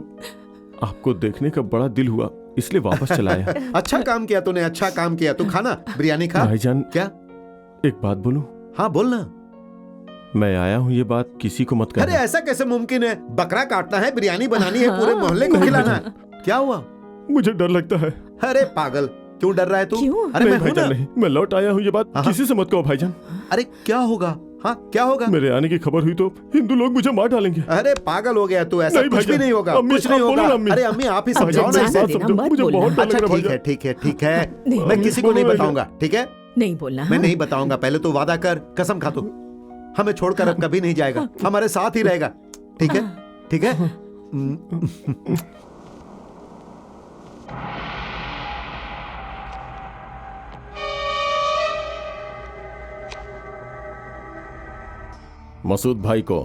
आपको देखने का बड़ा दिल हुआ, इसलिए वापस चला आया। अच्छा काम किया तूने, अच्छा काम किया। तू खाना, बिरयानी खा। भाईजान, क्या? एक बात बोलूं? हाँ बोलना। मैं आया हूँ, ये बात किसी को मत कहना। अरे ऐसा कैसे मुमकिन है? बकरा काटना है, बिरयानी बनानी है, पूरे मोहल्ले को खिलाना है। क्या हुआ? मुझे डर लगता है। अरे पागल, क्यों डर रहा है तू? अरे नहीं भाईजान, नहीं, मैं लौट आया हूँ, ये बात किसी से मत कहो भाईजान। अरे क्या होगा? हाँ क्या होगा? मेरे आने की खबर हुई तो हिंदू लोग मुझे मार डालेंगे। अरे पागल हो गया तू, ऐसा कुछ भी नहीं होगा, कुछ नहीं होगा। अरे अम्मी आप ही समझाओ ना इसे। मुझे बहुत डर लग रहा है। ठीक है ठीक है ठीक है, मैं किसी को नहीं बताऊंगा, ठीक है? नहीं बोलना। मैं नहीं बताऊंगा। पहले तो वादा कर, कसम खा, तू हमें छोड़कर अब कभी नहीं जाएगा, हमारे साथ ही रहेगा, ठीक है? ठीक है? मसूद भाई को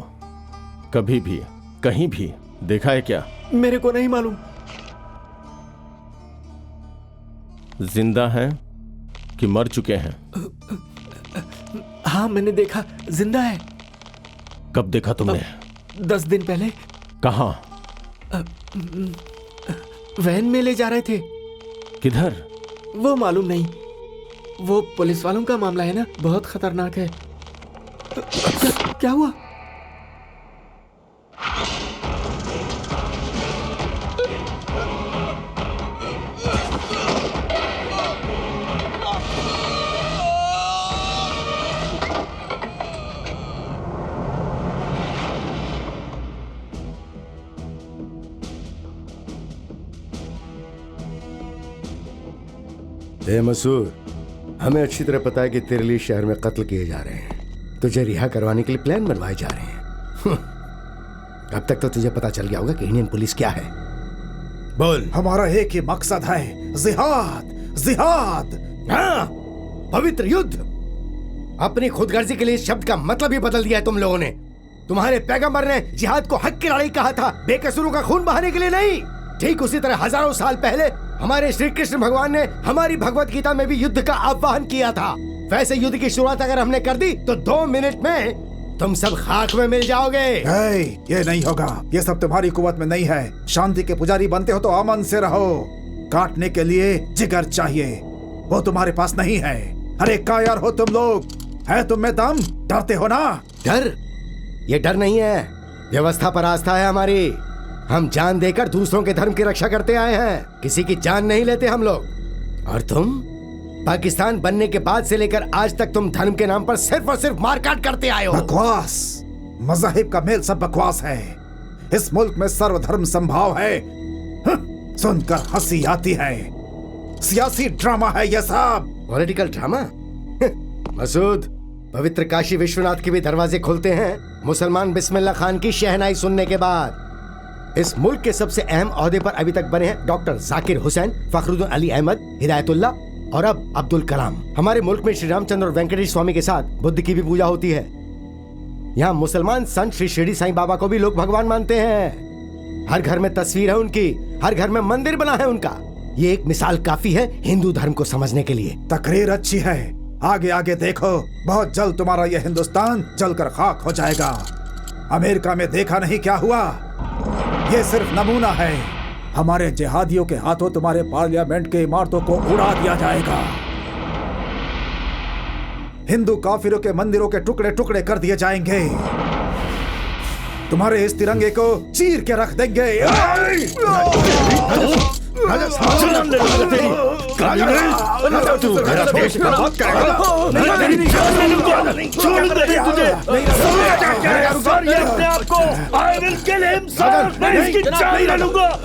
कभी भी कहीं भी देखा है क्या? मेरे को नहीं मालूम। जिंदा हैं कि मर चुके हैं? हाँ मैंने देखा, जिंदा है। कब देखा तुमने? 10 दिन पहले। कहाँ? वैन में ले जा रहे थे। किधर? वो मालूम नहीं, वो पुलिस वालों का मामला है ना, बहुत खतरनाक है। क्या हुआ? मसूद, हमें अच्छी तरह पता है कि तेरे लिए शहर में कत्ल किए जा रहे हैं, तुझे रिहा करवाने के लिए प्लान बनवाए जा रहे हैं। अब तक तो तुझे पता चल गया होगा कि इंडियन पुलिस क्या है। बोल। हमारा एक ही मकसद है, जिहाद, जिहाद। हाँ, पवित्र युद्ध। अपनी खुदगर्जी के लिए इस शब्द का मतलब ही बदल दिया है तुम लोगों ने। तुम्हारे पैगंबर ने जिहाद को हक की लड़ाई कहा था, बेकसूरों का खून बहाने के लिए नहीं। ठीक उसी तरह हजारों साल पहले हमारे श्री कृष्ण भगवान ने हमारी भगवत गीता में भी युद्ध का आह्वान किया था। वैसे युद्ध की शुरुआत अगर हमने कर दी तो 2 मिनट में तुम सब खाक में मिल जाओगे। ये नहीं होगा, ये सब तुम्हारी कुवत में नहीं है। शांति के पुजारी बनते हो तो अमन से रहो। काटने के लिए जिगर चाहिए, वो तुम्हारे पास नहीं है। अरे कायर हो तुम लोग, है तुम में दम? डरते हो ना? डर? ये डर नहीं है, व्यवस्था पर आस्था है हमारी। हम जान देकर दूसरों के धर्म की रक्षा करते आए हैं, किसी की जान नहीं लेते हम लोग। और तुम पाकिस्तान बनने के बाद से लेकर आज तक तुम धर्म के नाम पर सिर्फ और सिर्फ मारकाट करते आए हो। बकवास, मज़ाहिब का मेल सब बकवास है। इस मुल्क में सर्वधर्म संभाव है। सुनकर हंसी आती है। सियासी ड्रामा है यह सब। Political drama? मसूद, पवित्र काशी विश्वनाथ के भी दरवाजे खुलते हैं मुसलमान बिस्मिल्लाह खान की शहनाई सुनने के बाद। इस मुल्क के सबसे अहम ओहदे पर अभी तक बने हैं डॉक्टर जाकिर हुसैन, फखरुद्दीन अली अहमद, हिदायतुल्लाह और अब अब्दुल कलाम। हमारे मुल्क में श्री रामचंद्र और वेंकटेश स्वामी के साथ बुद्ध की भी पूजा होती है। यहाँ मुसलमान संत श्री शिरडी साईं बाबा को भी लोग भगवान मानते हैं। हर घर में तस्वीर है उनकी, हर घर में मंदिर बना है उनका। ये एक मिसाल काफी है हिंदू धर्म को समझने के लिए। तकरीर अच्छी है, आगे आगे देखो, बहुत जल्द तुम्हारा यह हिंदुस्तान जलकर खाक हो जाएगा। अमेरिका में देखा नहीं क्या हुआ? ये सिर्फ नमूना है। हमारे जिहादियों के हाथों तुम्हारे पार्लियामेंट के इमारतों को उड़ा दिया जाएगा। हिंदू काफिरों के मंदिरों के टुकड़े टुकड़े कर दिए जाएंगे। तुम्हारे इस तिरंगे को चीर के रख देंगे।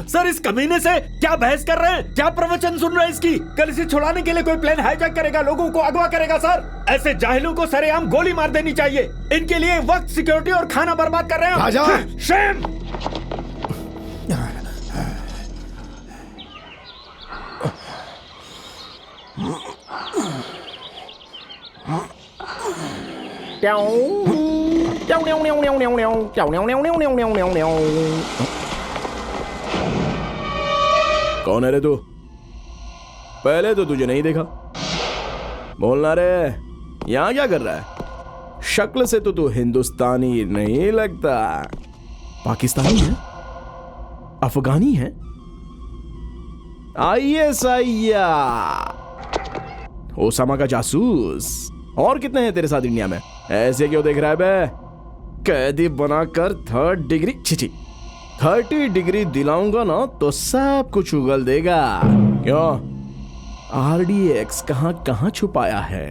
सर इस कमीने से क्या बहस कर रहे हैं? क्या प्रवचन सुन रहे हैं इसकी? कल इसे छुड़ाने के लिए कोई प्लान हाईजैक करेगा, लोगों को अगवा करेगा। सर ऐसे जाहिलों को सरेआम गोली मार देनी चाहिए। इनके लिए वक्त, सिक्योरिटी और खाना बर्बाद कर रहे हैं। शेम! कौन है रे तू? पहले तो तुझे नहीं देखा। बोलना रे, यहां क्या कर रहा है? शक्ल से तो तू हिंदुस्तानी नहीं लगता। पाकिस्तानी है? अफगानी है? ISI, ओसामा का जासूस। और कितने हैं तेरे साथ इंडिया में? ऐसे क्यों देख रहा है बे? कैदी बनाकर 3rd डिग्री, छी 30 डिग्री दिलाऊंगा ना तो सब कुछ उगल देगा। क्यों? RDX कहां कहां छुपाया है?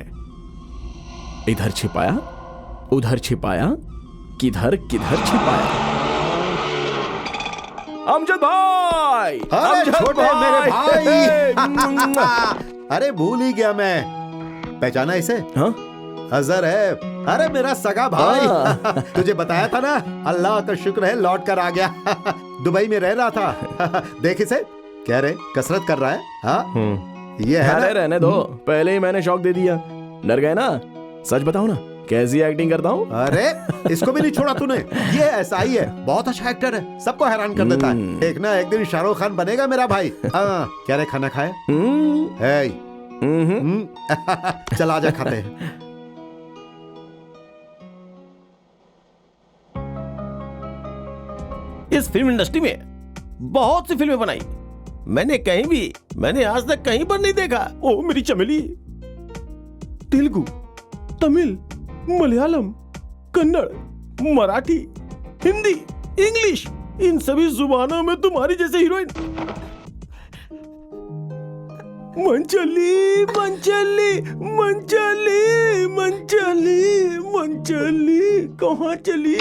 इधर छिपाया, उधर छिपाया, किधर किधर छिपाया? अमजद भाई! अरे छोटे मेरे भाई! अरे भूल ही गया मैं। पहचाना इसे? हाँ? अजहर है। अरे मेरा सगा भाई। तुझे बताया था ना, अल्लाह का शुक्र है लौट कर आ गया। दुबई में रह रहा था। देख इसे, कह रहे कसरत कर रहा है। हाँ? ये है ना? रहने दो, पहले ही मैंने शौक दे दिया। डर गए ना? सच बताओ ना, कैसी एक्टिंग करता हूँ? अरे इसको भी नहीं छोड़ा तूने। ये ऐसा ही है, बहुत अच्छा एक्टर है, सबको हैरान कर देता है। देखना एक दिन शाहरुख खान बनेगा मेरा भाई। क्या रे, खाना खाए? चल आजा, खाते हैं। इस फिल्म इंडस्ट्री में बहुत सी फिल्में बनाई, मैंने आज तक कहीं पर नहीं देखा। ओ मेरी चमेली, तेलुगु, तमिल, मलयालम, कन्नड़, मराठी, हिंदी, इंग्लिश, इन सभी जुबानों में तुम्हारी जैसे हीरोइन। मंचली मंचली मंचली मंचली मंचली कहाँ चली?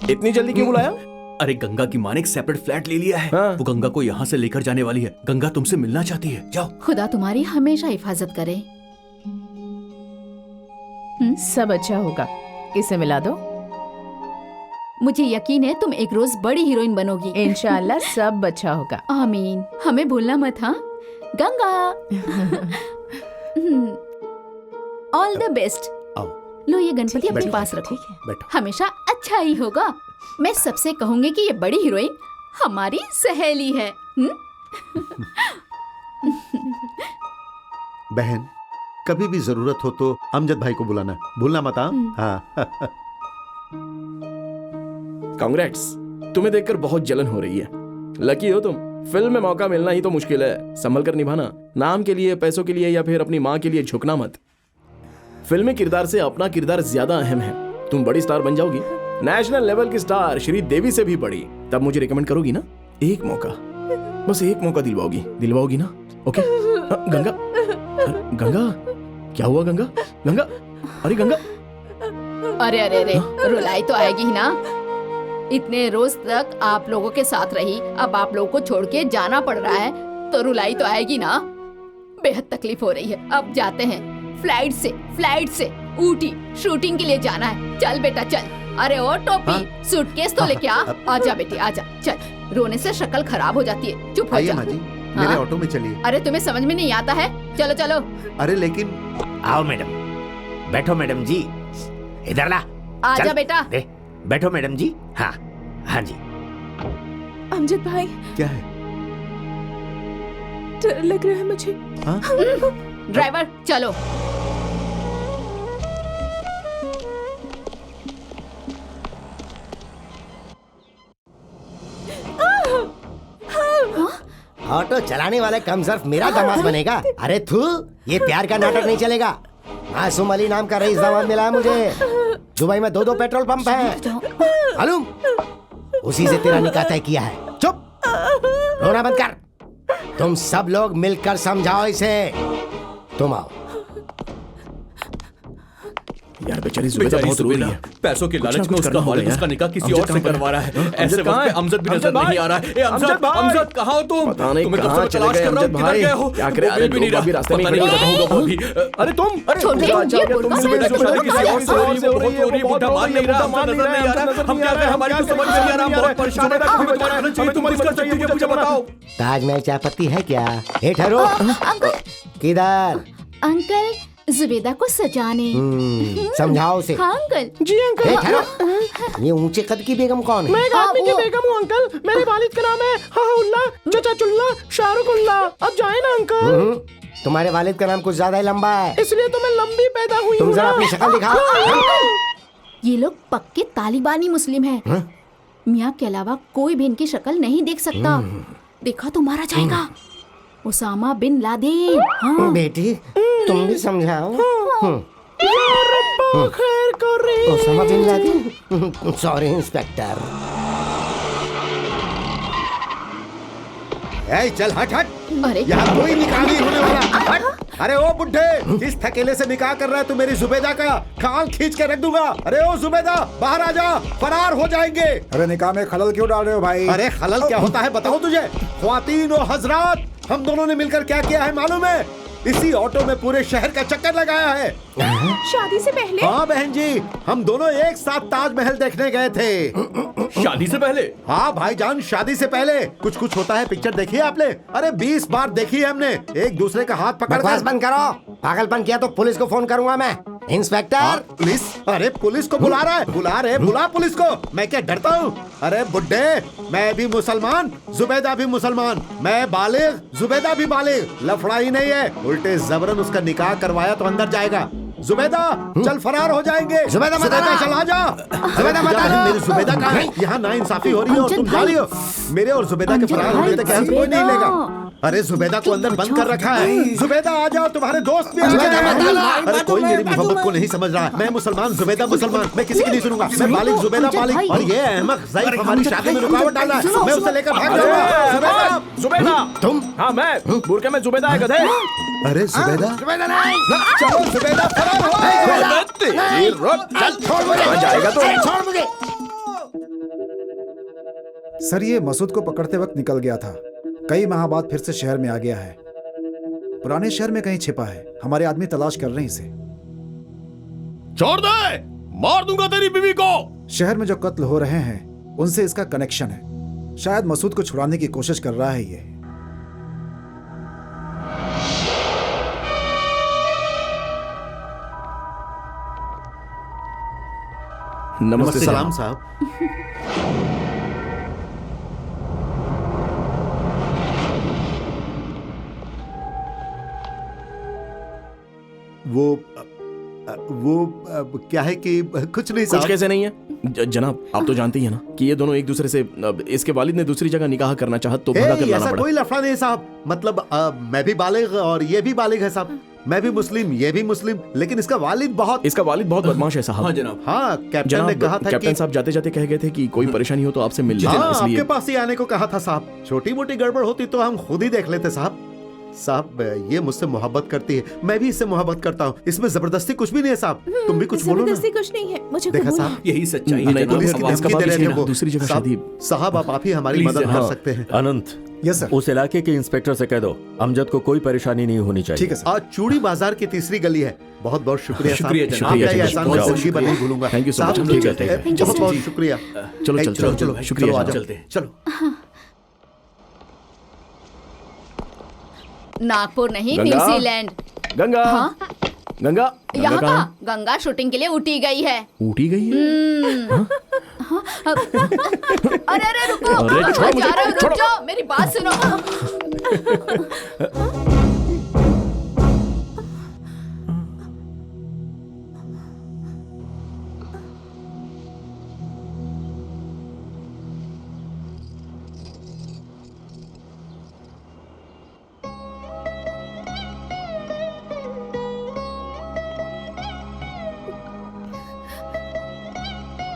इतनी जल्दी क्यों बुलाया? अरे गंगा की माँ ने एक सेपरेट फ्लैट ले लिया है। हाँ? वो गंगा को यहाँ से लेकर जाने वाली है। गंगा तुमसे मिलना चाहती है, जाओ। खुदा तुम्हारी हमेशा हिफाजत करे। सब अच्छा होगा, इसे मिला दो। मुझे यकीन है तुम एक रोज बड़ी हीरोइन बनोगी। इंशाल्लाह सब अच्छा होगा। आमीन। हमें भूलना मत। हाँ गंगा, ऑल द बेस्ट। लो ये गणपति अपने पास रखो, हमेशा अच्छा ही होगा। मैं सबसे कहूंगी कि ये बड़ी हीरोइन हमारी सहेली है। बहन, कभी भी जरूरत हो तो अमजद भाई को बुलाना, भूलना मत। हाँ। कांग्रेट्स, तुम्हें देखकर बहुत जलन हो रही है। लकी हो तुम। फिल्म में मौका मिलना ही तो मुश्किल है, संभल कर निभाना। नाम के लिए, पैसों के लिए या फिर अपनी माँ के लिए झुकना मत। फिल्मी किरदार से अपना किरदार ज्यादा अहम है। तुम बड़ी स्टार बन जाओगी, नेशनल लेवल की स्टार, श्री देवी से भी बड़ी। तब मुझे रिकमेंड करोगी ना? एक मौका, बस एक मौका दिलवाओगी ना? ओके? गंगा, गंगा क्या हुआ? गंगा, गंगा, अरे गंगा। अरे अरे अरे, रुलाई तो आएगी ही ना। इतने रोज तक आप लोगों के साथ रही, अब आप लोगों को छोड़ के जाना पड़ रहा है तो रुलाई तो आएगी ना। बेहद तकलीफ हो रही है। अब जाते हैं। फ्लाइट से ऊटी शूटिंग के लिए जाना है। चल बेटा चल। अरे ओ टोपी, सूटकेस तो लेके आ। आजा बेटी आजा, चल। रोने से शक्ल खराब हो जाती है, चुप हो जा। मेरे ऑटो में चलिए। अरे तुम्हें समझ में नहीं आता है? चलो चलो। अरे लेकिन आओ मैडम, बैठो मैडम जी, इधर ला। आजा बेटा। बैठो मैडम जी। हाँ हाँ जी। अमजद भाई, क्या है? डर लग रहा है मुझे। ड्राइवर चलो। ऑटो चलाने वाले कम सर्फ मेरा दामाद बनेगा? अरे थू, ये प्यार का नाटक नहीं चलेगा। मासूम अली नाम का रईस दामाद मिला मुझे। दुबई में 2 पेट्रोल पंप हैं। मालूम, उसी से तेरा निकाह तय किया है। चुप, रोना बंद कर। तुम सब लोग मिलकर समझाओ इसे। तुम आओ। यार बेचारी जुबैदा बहुत रो रही है। पैसों के लालच में उसका वालिद उसका निकाह किसी और से करवा रहा है। ऐसे वक्त पे अमजद भी नजर नहीं आ रहा है। ए अमजद, अमजद कहाँ हो तुम? पता नहीं तुम्हें कहाँ चले गए अमजद भाई। क्या करे? अरे भी नहीं रहा, रास्ते में खड़ी होगा वो भी। अरे तुम, अरे तुम जुबैदा की शादी किसी और से हो रही है, वो बहुत रो रही है, बुढ़ा मान नहीं रहा, हमको नजर नहीं आ रहा। हम क्या करें? हमारी तो समझ नहीं आ रहा, हम बहुत परेशान हैं। तुम्हें बताना चाहिए, तुम इसका चाहिए, मुझे बताओ। ताजमहल चायपत्ती है क्या? ए ठहरो। किधर? अंकल, जुबैदा को सजाने। समझाओ उसे। हाँ अंकल। जी अंकल। ए ठहरो। ये ऊंचे कद की बेगम कौन है? मैं एक आदमी की बेगम हूँ अंकल। मेरे वालिद का नाम है हाउल्ला चचाचुल्ला शाहरुखुल्ला। अब जाए ना अंकल। तुम्हारे वालिद का नाम कुछ ज्यादा ही लंबा है, इसलिए तो मैं लंबी पैदा हुई तुम हूँ जरा ना। अपनी शक्ल दिखाओ। ये लोग पक्के तालिबानी मुस्लिम हैं। मियाँ के अलावा कोई भी इनकी शक्ल नहीं देख सकता। देखा तो मारा जाएगा। Osama bin Laden. हाँ। बेटी तुम भी समझाओ। खैर करे। Osama bin Laden. Sorry inspector. ए चल हट हट। अरे यहाँ कोई निकाह नहीं होने वाला। हट। अरे ओ बुड्ढे, किस थकेले से निकाह कर रहा है तू मेरी जुबैदा का? खाल खींच के रख दूंगा। अरे ओ जुबैदा, बाहर आ जा, फरार हो जाएंगे। अरे निकाह में खलल क्यों डाल रहे हो भाई? अरे खलल क्या होता है बताओ तुझे? ख्वातीन और हजरात, हम दोनों ने मिलकर क्या किया है मालूम है? इसी ऑटो में पूरे शहर का चक्कर लगाया है। शादी से पहले? हाँ बहन जी, हम दोनों एक साथ ताजमहल देखने गए थे। शादी से पहले? हाँ भाईजान, शादी से पहले। कुछ कुछ होता है पिक्चर देखी है आपने? अरे 20 बार देखी है हमने, एक दूसरे का हाथ पकड़ बकवास बंद करो। पागलपन किया तो पुलिस को फोन करूंगा मैं। इंस्पेक्टर। पुलिस? अरे पुलिस को बुला रहा है। बुला पुलिस को। मैं क्या डरता हूँ? अरे बुड्ढे, मैं भी मुसलमान, जुबैदा भी मुसलमान, मैं बालिग, जुबैदा भी बालिग। लफड़ा ही नहीं है, उल्टे जबरन उसका निकाह करवाया तो अंदर जाएगा। जुबैदा चल, फरार हो जाएंगे। जुबैदा मत आना। चल आ जा। जुबैदा मत आना। मेरी जुबैदा कहाँ है? यहाँ नाइंसाफी हो रही है और तुम जा रही हो। मेरे और जुबैदा के फरार होने तक यहाँ से कोई नहीं लेगा। अरे जुबैदा को अंदर बंद कर रखा है। जुबैदा आ जाओ, तुम्हारे दोस्त भी आ गए। अरे कोई मेरी मोहब्बत को नहीं समझ रहा। मैं मुसलमान, जुबैदा मुसलमान, मैं किसी की नहीं सुनूंगा। मैं बालिग, जुबैदा बालिग, और ये अहमक ज़ईफ हमारी शादी में रुकावट डाल रहा है। मैं उसे लेकर भाग जाऊंगा। जुबैदा तुम? हाँ मैं। बुरके में जुबैदा है गधे। अरे जुबैदा, जुबैदा नहीं। चलो जुबैदा फरार हो। चल छोड़ मुझे। जाएगा तो छोड़ मुझे। सर ये मसूद को पकड़ते वक्त निकल गया था। कई माह बाद फिर से शहर में आ गया है। पुराने शहर में कहीं छिपा है। हमारे आदमी तलाश कर रहे हैं इसे। छोड़ दे, मार दूंगा तेरी बीवी को। शहर में जो कत्ल हो रहे हैं उनसे इसका कनेक्शन है। शायद मसूद को छुड़ाने की कोशिश कर रहा है ये। नमस्ते सलाम साहब। वो क्या है कि कुछ नहीं साहब। कुछ कैसे नहीं है जनाब, आप तो जानते ही हैं ना कि ये दोनों एक दूसरे से, इसके वालिद ने दूसरी जगह निकाह करना चाहा तो भगा कर लाना ऐसा पड़ा। कोई लफड़ा नहीं साहब। मतलब मैं भी बालिग और ये भी बालिग है साहब। मैं भी मुस्लिम, ये भी मुस्लिम, लेकिन इसका वालिद बहुत बदमाश है साहब। हाँ जनाब। हाँ, कैप्टन ने कहा था कैप्टन कि साहब जाते जाते कह गए थे कि कोई परेशानी हो तो आपसे मिल लेना, हाँ, इसलिए आपके पास ही आने को कहा था साहब। छोटी मोटी गड़बड़ होती तो हम खुद ही देख लेते साहब। साहब ये मुझसे मोहब्बत करती है, मैं भी इससे मोहब्बत करता हूँ। इसमें जबरदस्ती कुछ भी नहीं है साहब। तुम भी कुछ बोलो ना। जबरदस्ती कुछ नहीं है, मुझे देखा कबूल साहब, यही सच्चाई है। नहीं तो पुलिस फिर की इसका धमकी दे बाप रहे थे वो। दूसरी जगह शादी। साहब आप ही हमारी मदद कर सकते हैं। अनंत, यस सर। उस इलाके के इंस्पेक्टर से कह दो अमजद को कोई परेशानी नहीं होनी चाहिए। ठीक है सर। आज चूड़ी बाजार की तीसरी गली है। बहुत बहुत शुक्रिया साहब। शुक्रिया जनाब। आपका ये शुक्रिया, एहसान शुक्रिया, मैं जिंदगी भर नहीं भूलूंगा। Thank you so much। साहब, ठीक है, ठीक है। बहुत बहुत शुक्रिया। चलो चलो चलो चलो, शुक्रिया आ जनाब। जाओ। चलते हैं। चलो। नागपुर नहीं, गंगा? न्यूजीलैंड। गंगा हाँ? गंगा यहाँ कहाँ? का गंगा शूटिंग के लिए उठी गई है। ऊटी गई है? अरे अरे रुको, अरे छोड़ो मुझे, जा रहे हो, रुक छोड़ो। जाओ, मेरी बात सुनो।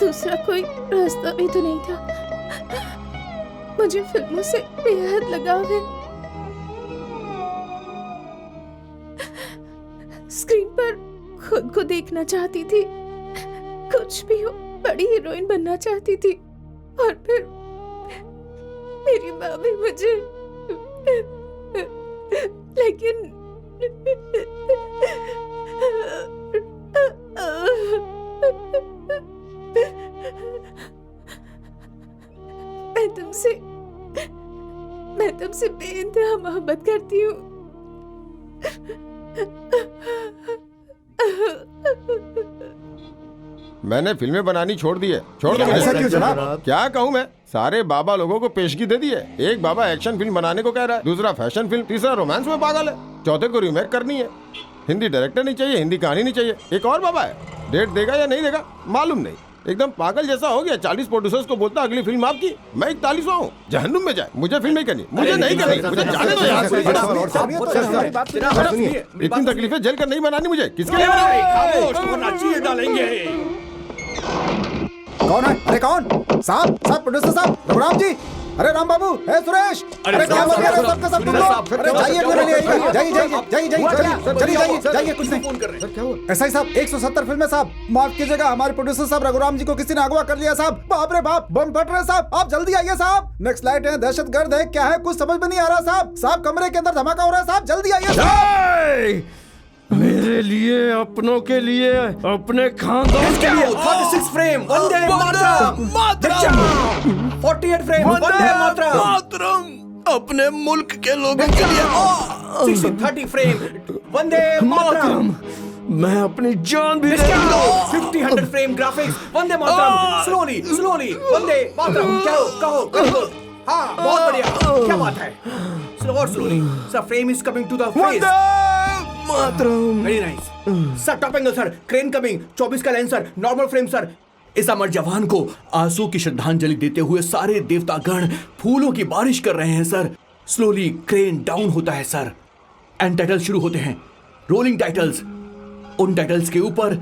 दूसरा कोई रास्ता भी तो नहीं था। मुझे फिल्मों से बेहद लगाव है। स्क्रीन पर खुद को देखना चाहती थी। कुछ भी हो, बड़ी हीरोइन बनना चाहती थी। और फिर मेरी माँ भी मुझे, लेकिन मैं तुमसे बेइंतहा मोहब्बत करती हूँ। मैंने फिल्में बनानी छोड़ दी है। छोड़ दो। ऐसा क्यों जनाब? क्या कहूँ मैं, सारे बाबा लोगों को पेशगी दे दी है। एक बाबा एक्शन फिल्म बनाने को कह रहा है, दूसरा फैशन फिल्म, तीसरा रोमांस में पागल है, चौथे को रीमेक करनी है। हिंदी डायरेक्टर नहीं चाहिए, हिंदी कहानी नहीं चाहिए। एक और बाबा है, डेट देगा या नहीं देगा मालूम नहीं। एकदम पागल जैसा हो गया। 40 प्रोड्यूसर्स को बोलता अगली फिल्म आपकी, मैं 41वां हूँ। जहन्नुम में जाए, मुझे फिल्म नहीं करनी, मुझे नहीं करनी, मुझे जाने दो यार। इतनी तकलीफें झेल कर नहीं बनानी मुझे। किसके लिए डालेंगे? कौन है? अरे कौन? साहब प्रोड्यूसर साहब, रघुराम जी। अरे राम बाबू, है सुरेश। अरे क्या हो गया सबका सब तुम लोग? अरे जाइए मेरे लिए, जाइए कुछ नहीं। ऐसा ही साहब 170 फिल्में साहब। माफ कीजिएगा, हमारे प्रोड्यूसर साहब रघुराम जी को किसी ने अगवा कर लिया साहब। बाप रे बाप, बम फट रहे साहब। आप जल्दी आइए साहब। नेक्स्ट लाइट है, दहशतगर्द है, क्या है कुछ समझ में नहीं आ रहा साहब। साहब कमरे के अंदर धमाका हो रहा है साहब, जल्दी आइए। मेरे लिए, अपनों के लिए, अपने खानदान के लिए। 46 फ्रेम, वंदे मातरम। 48 फ्रेम, वंदे मातरम। अपने मुल्क के लोगों के लिए। 30 फ्रेम, वंदे मातरम। मैं अपनी जान भी दे 50 frame graphics, Vande Mataram. Slowly Vande Mataram. कहो। हाँ, बहुत बढ़िया, क्या बात है। Slowly sir, frame is coming to the face. Mataram. Very nice sir. Top angle sir, crane coming, 24 का lens sir, normal frame sir. इस अमर जवान को आंसू की श्रद्धांजलि देते हुए सारे देवतागण फूलों की बारिश कर रहे हैं सर। स्लोली क्रेन डाउन होता है सर, एंड टाइटल्स शुरू होते हैं। Rolling titles. उन टाइटल्स के ऊपर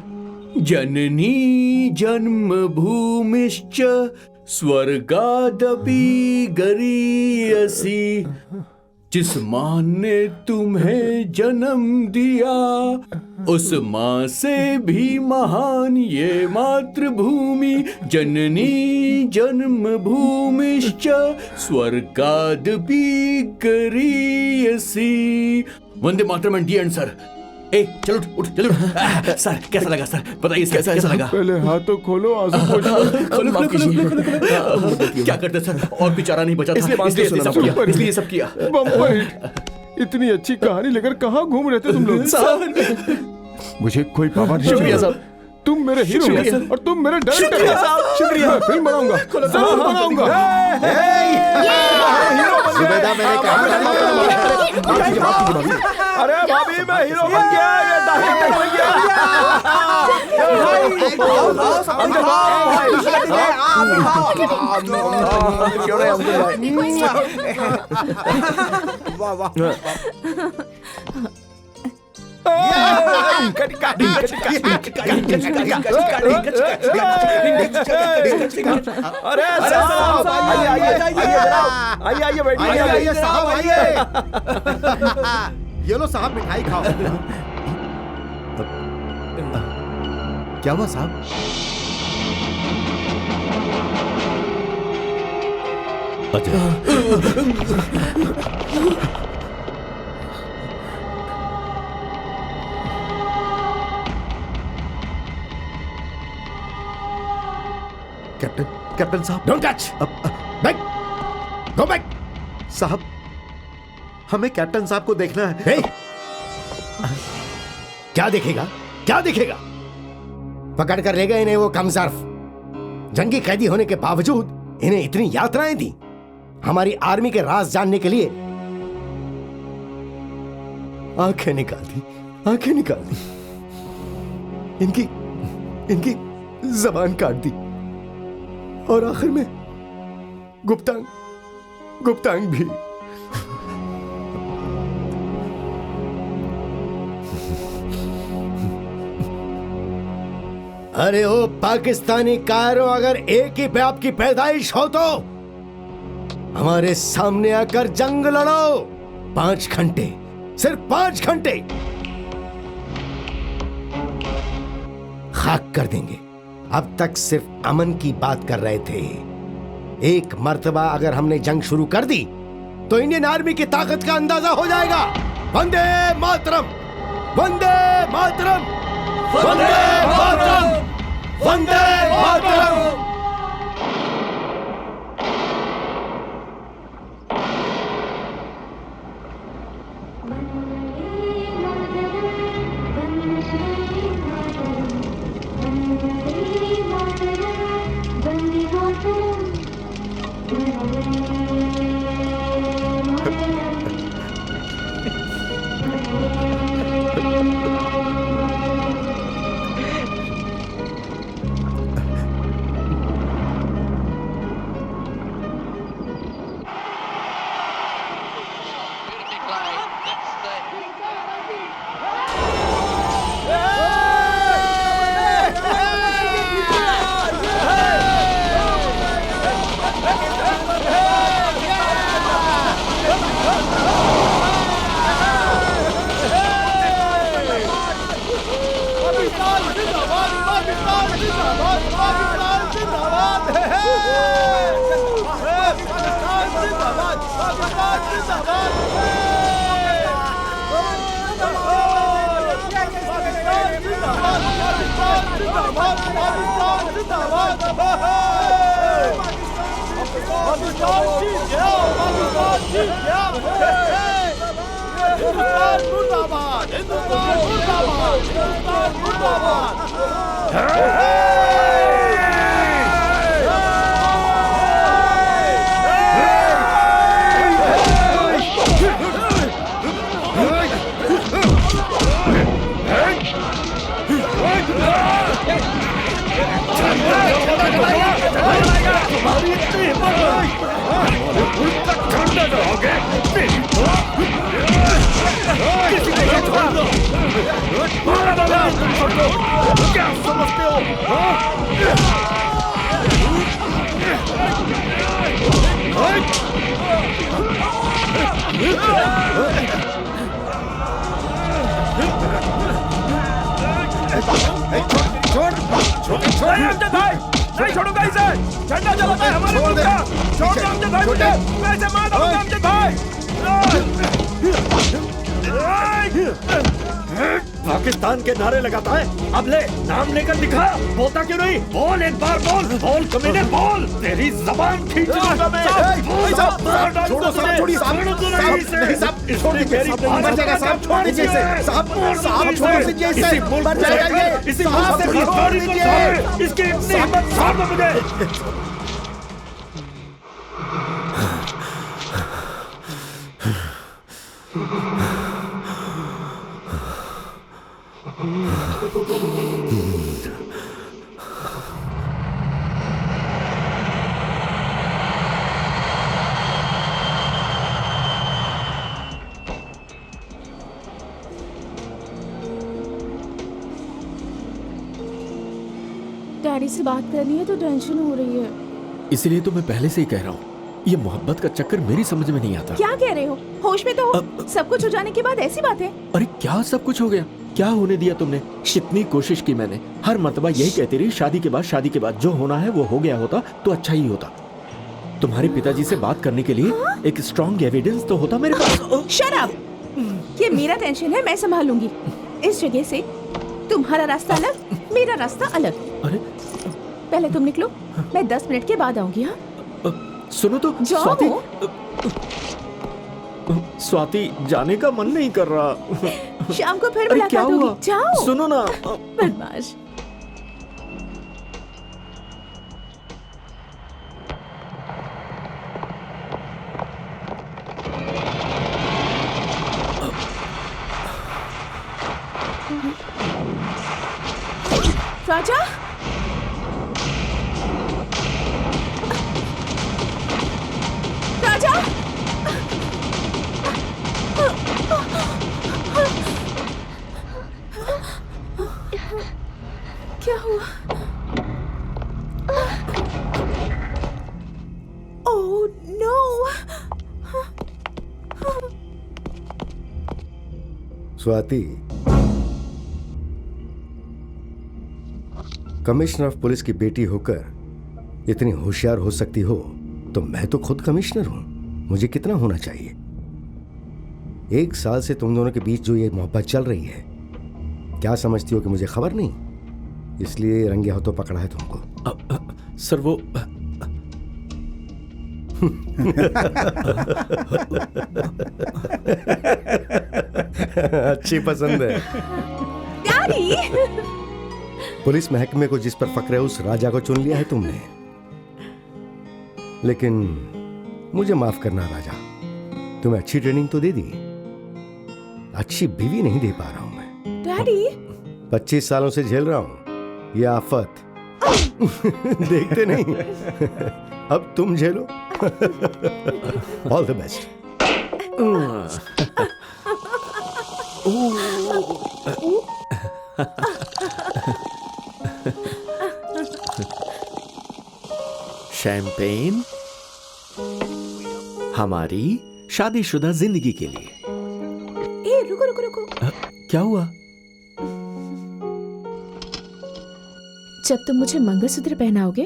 जननी जन्मभूमिश्च स्वर्गादपि गरीयसी। जिस माँ ने तुम्हें जन्म दिया, उस माँ से भी महान ये मातृभूमि। जननी जन्मभूमिश्च स्वर्गादपि गरीयसी। Vande Mataram and the and sir. चलो उठ सर, कैसा लगा सर? बताइए कैसा लगा? पहले हाथ तो खोलो, आंसू क्या करते सर, और भी चारा नहीं बचा था, इसलिए सब किया। इतनी अच्छी कहानी लेकर कहाँ घूम रहे थे तुम लोग? मुझे कोई पापा नहीं। शुक्रिया साहब, तुम मेरे हीरो हो और तुम मेरे डायरेक्टर हो। शुक्रिया। मैं फिल्म बनाऊंगा, जरूर बनाऊंगा। जुबैदा, मैंने कहा अरे भाभी, मैं हीरो बन गया, ये डायरेक्टर बन अरे साहब, आइए बैठिए साहब, आइए। ये लो साहब, मिठाई खाओ। क्या हुआ साहब? कैप्टन साहब, don't touch. Back, go back. साहब, हमें कैप्टन साहब को देखना है। क्या देखेगा? पकड़ कर ले गए नहीं वो कमसर्फ। जंगी कैदी होने के बावजूद इन्हें इतनी यातनाएं दी, हमारी आर्मी के राज जानने के लिए आंखें निकाल दी, आंखें निकाल दी, इनकी जबान काट दी और आखिर में गुप्तांग भी। अरे ओ पाकिस्तानी कायरों, अगर एक ही पे आपकी पैदाइश हो तो हमारे सामने आकर जंग लड़ो। 5 घंटे, सिर्फ 5 घंटे खाक कर देंगे। अब तक सिर्फ अमन की बात कर रहे थे, एक मर्तबा अगर हमने जंग शुरू कर दी तो इंडियन आर्मी की ताकत का अंदाजा हो जाएगा। वंदे मातरम, वंदे मातरम, वंदे मातरम, वंदे मातरम। नहीं छोड़ूंगा इसे। झंडा जलाता है हमारे मुल्क का। छोड़ दो अमजद भाई मुझे, मैं इसे मार दूंगा अमजद भाई। पाकिस्तान के नारे लगाता है, अब ले नाम लेकर दिखा। बोलता क्यों नहीं? बोल एक बार, बोल कमीने, बोल। तेरी जबान खींच लूंगा मैं। छोड़ो साहब, छोड़िए साहब, नहीं साहब, छोड़ दीजिए साहब, मर जाएगा साहब, छोड़ दीजिए इसे साहब, छोड़ दीजिए इसे, मर जाएगा ये, इसी मुल्क से छोड़ दीजिए। इसकी इतनी हिम्मत, छोड़ दो मुझे। डैडी से बात करनी है तो टेंशन हो रही है। इसलिए तो मैं पहले से ही कह रहा हूँ, ये मोहब्बत का चक्कर मेरी समझ में नहीं आता। क्या कह रहे हो? होश में तो हो। सब कुछ हो जाने के बाद ऐसी बात है? अरे क्या सब कुछ हो गया? क्या होने दिया तुमने? कितनी कोशिश की मैंने, हर मर्तबा यही कहती रही, शादी के बाद जो होना है वो हो गया होता तो अच्छा ही होता। तुम्हारे पिताजी से बात करने के लिए एक स्ट्रॉन्ग एविडेंस तो होता मेरे पास। Shut up! ये मेरा टेंशन है, मैं संभालूंगी। इस जगह से तुम्हारा रास्ता अलग, मेरा रास्ता अलग। अरे पहले तुम निकलो, मैं 10 मिनट के बाद आऊंगी। हाँ सुनो तो स्वाति, जाने का मन नहीं कर रहा। शाम को फिर मुलाकात होगी। जाओ। सुनो ना, बदमाश। राजा, राजा, क्या हुआ? Oh no! Swati, commissioner of police की बेटी होकर इतनी होशियार हो सकती हो तो मैं तो खुद कमिश्नर हूं। मुझे कितना होना चाहिए? 1 साल से तुम दोनों के बीच जो ये मोहब्बत चल रही है, क्या समझती हो कि मुझे खबर नहीं? इसलिए रंगे हाथों पकड़ा है तुमको। सर वो अच्छी पसंद है। डैडी! पुलिस महकमे को जिस पर फक्र है उस राजा को चुन लिया है तुमने। लेकिन मुझे माफ करना राजा, तुम्हें अच्छी ट्रेनिंग तो दे दी, अच्छी बीवी नहीं दे पा रहा हूं मैं। डैडी! 25 सालों से झेल रहा हूं ये आफत। देखते नहीं। अब तुम झेलो। All the best. शैंपेन हमारी शादीशुदा जिंदगी के लिए। ए, रुको रुको रुको। क्या हुआ? जब तुम मुझे मंगलसूत्र पहनाओगे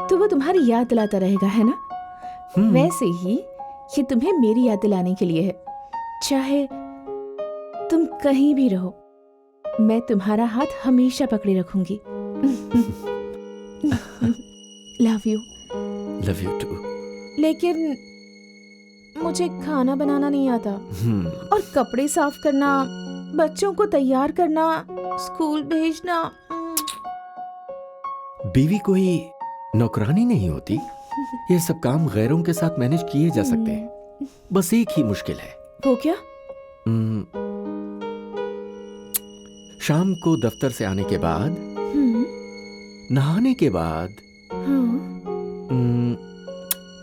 तो वो तुम्हारी याद दिलाता रहेगा, है ना? वैसे ही ये तुम्हें मेरी याद दिलाने के लिए है। चाहे तुम कहीं भी रहो, मैं तुम्हारा हाथ हमेशा पकड़े रखूंगी। Love you. Love you too. लेकिन मुझे खाना बनाना नहीं आता और कपड़े साफ करना, बच्चों को तैयार करना, स्कूल भेजना। बीवी कोई नौकरानी नहीं होती। ये सब काम गैरों के साथ मैनेज किए जा सकते हैं। बस एक ही मुश्किल है। वो क्या? शाम को दफ्तर से आने के बाद, नहाने के बाद,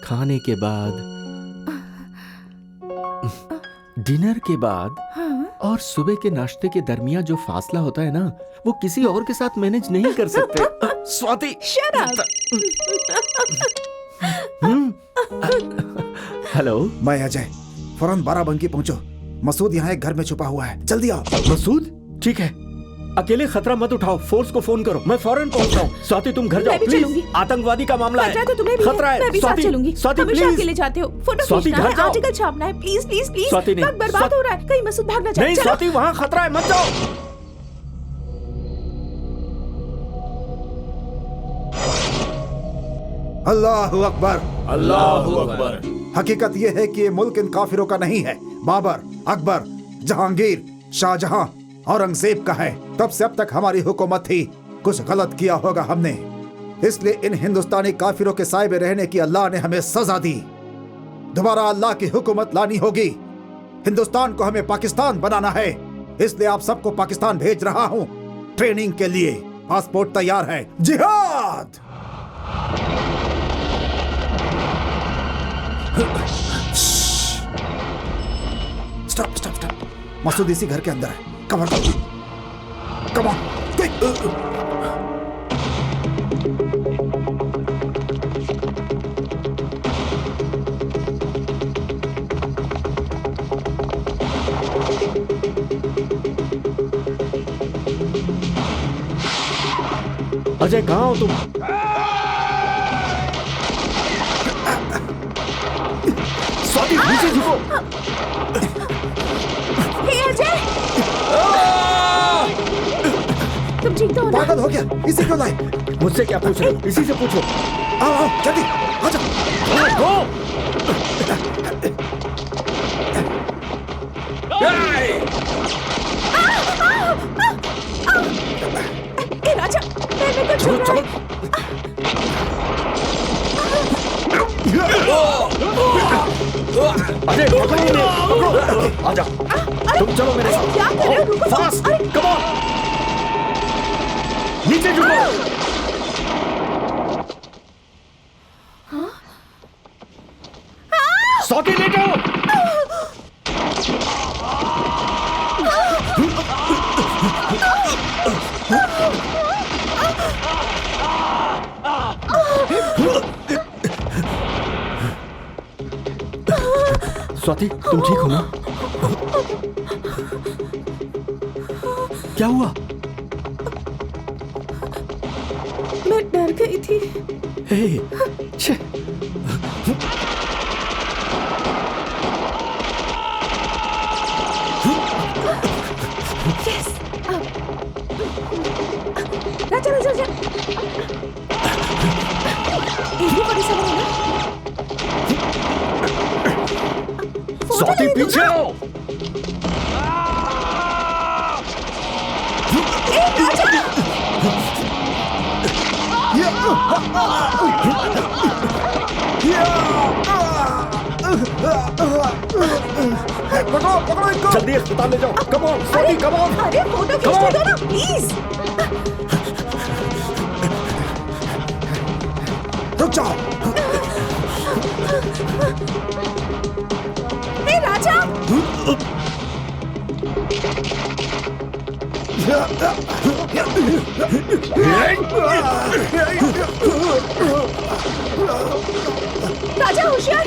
खाने के बाद, डिनर के बाद और सुबह के नाश्ते के दरमियान जो फासला होता है ना, वो किसी और के साथ मैनेज नहीं कर सकते। Swati, shut up. हेलो, मैं अजय। फौरन बाराबंकी पहुंचो। मसूद यहाँ एक घर में छुपा हुआ है, जल्दी आओ। मसूद? ठीक है। अकेले खतरा मत उठाओ, फोर्स को फोन करो। मैं फौरन पहुंच रहा हूँ। स्वाति तुम घर जाओ प्लीज। आतंकवादी का मामला है, खतरा है। मैं भी साथ चलूंगी। स्वाति हमेशा प्लीज। अकेले जाते हो, फोटो खींचना है, आर्टिकल छापना है। Please please please. स्वाति नहीं। वक्त बर्बाद हो रहा है, कहीं मसूद भाग ना जाए। नहीं स्वाति, वहाँ खतरा है, मत जाओ। अल्लाहु अकबर। अल्लाहु अकबर। हकीकत यह है कि ये मुल्क इन काफिरों का नहीं है। बाबर, अकबर, जहांगीर, शाहजहां, औरंगजेब का है। तब से अब तक हमारी हुकूमत थी। कुछ गलत किया होगा हमने, इसलिए इन हिंदुस्तानी काफिरों के साए में रहने की अल्लाह ने हमें सजा दी। दोबारा अल्लाह की हुकूमत लानी होगी। हिंदुस्तान को हमें पाकिस्तान बनाना है, इसलिए आप सबको पाकिस्तान भेज रहा हूँ ट्रेनिंग के लिए। पासपोर्ट तैयार है। जिहाद! Stop stop stop. मसूद इसी घर के अंदर है। Come on, come on, quick. Ajay कहाँ हो तुम? स्वाति नीचे झुको। हे अजय, तुम ठीक तो हो ना? पागल हो गया, इसे क्यों लाए? मुझसे क्या पूछ रहे हो? इसी से पूछो। आओ आओ जल्दी आ जाओ। ए राजा, मैं कुछ चलो चलो। अजय पकड़ो इन्हें, पकड़ो। आजा, तुम चलो मेरे साथ। क्या कर रहे हो? रुको। Fast, come on. नीचे झुको। स्वाति लेटो। स्वाति तुम ठीक हो ना? क्या हुआ? मैं डर गई थी। छे। Yes. राजा राजा राजा। ये बड़ी सवाल है ना? स्वाति पीछे आओ। पकड़ो इनको। जल्दी अस्पताल ले जाओ। Come on Swati, come on. अरे फोटो खींच दो ना प्लीज। रुक जाओ। हे राजा। राजा होशियार।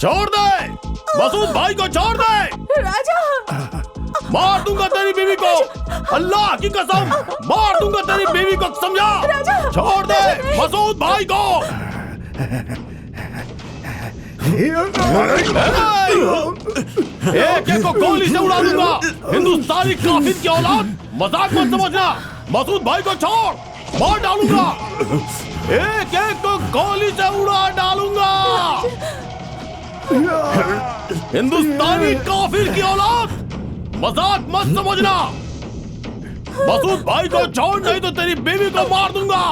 छोड़ दे मसूद भाई को, छोड़ दे। राजा मार दूंगा तेरी बीवी को, अल्लाह की कसम मार दूंगा तेरी बीवी को, समझा? छोड़ दे मसूद भाई को। एक एक को गोली से उड़ा दूंगा। हिंदुस्तानी काफिर की औलाद, मजाक मत समझना। मसूद भाई को छोड़, मार डालूंगा। एक एक को गोली से उड़ा डालूंगा। हिंदुस्तानी काफिर की औलाद, मजाक मत समझना। मसूद भाई को छोड़, नहीं तो तेरी बीवी को मार दूंगा।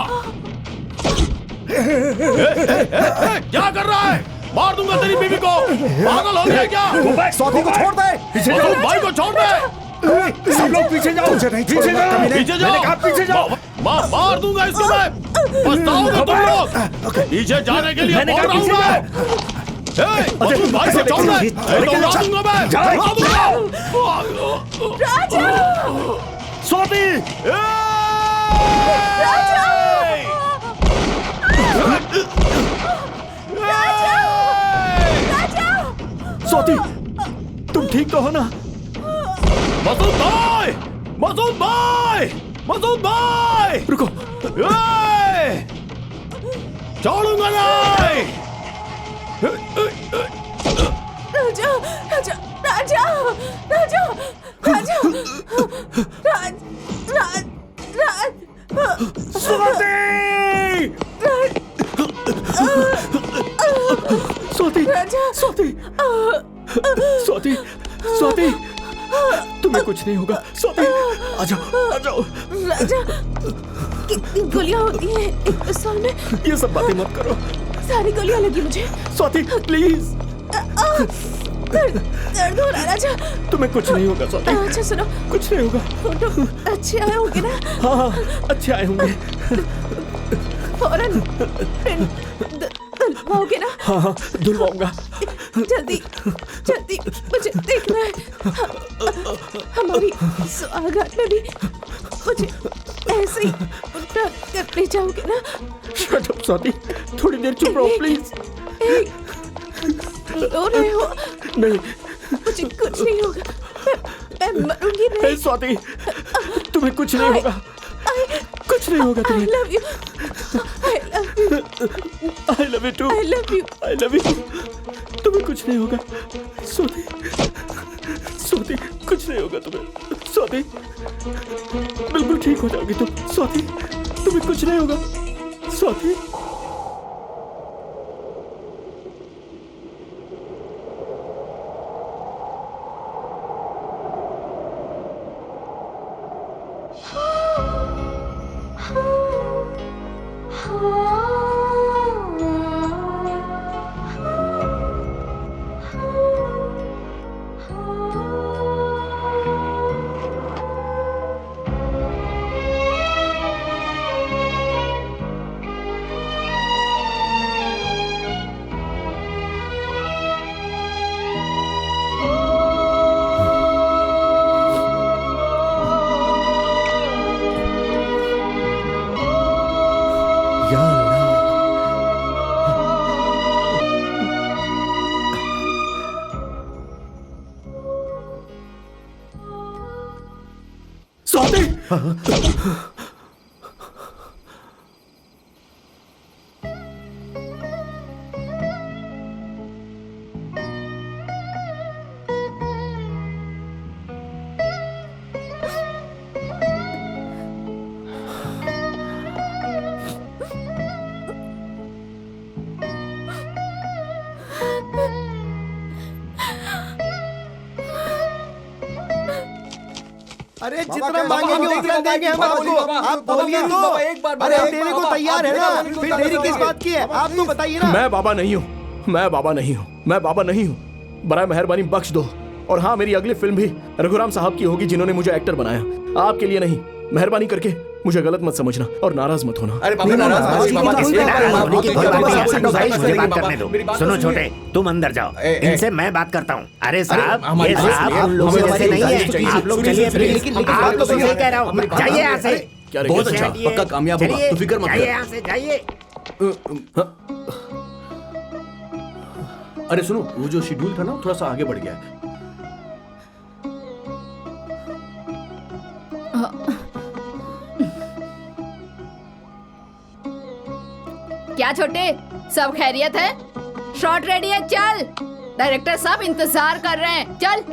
क्या कर रहा है? मार दूंगा तेरी बीवी को। पागल हो गया क्या? स्वाति को छोड़ दे। मसूद भाई को छोड़ दे। सब लोग पीछे जाओ। पीछे जाओ। मैंने कहा पीछे जाओ। मार दूंगा इसको मैं। पछताओगे तुम लोग। पीछे जाने के लिए बोल रहा हूं मैं। मसूद भाई से छोड़ दे, उड़ा दूंगा मैं। राजा। स्वाति। स्वाति तुम ठीक तो हो ना? मसूद भाई, मसूद भाई, मसूद भाई, रुको। छोड़ूंगा नहीं। राजा राजा राजा राजा राजा स्वाति, स्वाति, स्वाति, स्वाति, तुम्हें कुछ नहीं होगा। स्वाति, आ जाओ, आ जाओ। राजा, कितनी गोलियां होती हैं एक पिस्तौल में? ये सब बातें मत करो। सारी गोलियां लगी मुझे। स्वाति, प्लीज। दर्द हो रहा राजा। तुम्हें कुछ नहीं होगा स्वाति। अच्छा सुनो, कुछ नहीं होगा। फोटो अच्छे आए होंगे ना? हाँ, अच्छे आए होंगे। फौरन धुलवाओगे ना? हाँ, धुलवाऊंगा। जल्दी जल्दी, मुझे देखना है। हमारी सुहागरात में भी मुझे ऐसे ही उल्टा कर ले जाओगे ना? शट अप स्वाति, थोड़ी देर चुप रहो प्लीज। रो रहे हो? नहीं, मुझे कुछ नहीं होगा। मैं मरूंगी नहीं। स्वाति, तुम्हें कुछ नहीं होगा। कुछ नहीं होगा तुम्हें। I love you. I love you. I love you too. I love you. I love you. तुम्हें कुछ नहीं होगा स्वाति। होगा तुम्हें स्वाति, बिल्कुल ठीक हो जाओगी तुम स्वाति, तुम्हें कुछ नहीं होगा स्वाति। अरे जितना मांगेंगे उतना देंगे हम आपको, आप बोलिए तो। अरे हम देने को तैयार है ना, फिर देरी किस बात की है, आप तो बताइए ना। मैं बाबा नहीं हूँ, मैं बाबा नहीं हूँ, मैं बाबा नहीं हूँ। बराए मेहरबानी बख्श दो। और हाँ, मेरी अगली फिल्म भी रघुराम साहब की होगी, जिन्होंने मुझे एक्टर बनाया, आपके लिए नहीं। मेहरबानी करके मुझे गलत मत समझना और नाराज मत होना। अरे सुनो छोटे, तुम अंदर जाओ, इनसे मैं बात करता हूँ। अरे साहब, ये साहब हम लोग जैसे नहीं है, आप लोग चलिए, लेकिन आप लोग से कह रहा हूँ, जाइए यहाँ से। बहुत अच्छा, पक्का कामयाब होगा, तो फिक्र मत जाइए यहाँ से, जाइए। अरे सुनो, वो जो शेड्यूल था ना, थोड़ा सा आगे बढ़ गया है। क्या छोटे, सब खैरियत है? शॉट रेडी है, चल। डायरेक्टर सब इंतजार कर रहे हैं, चल।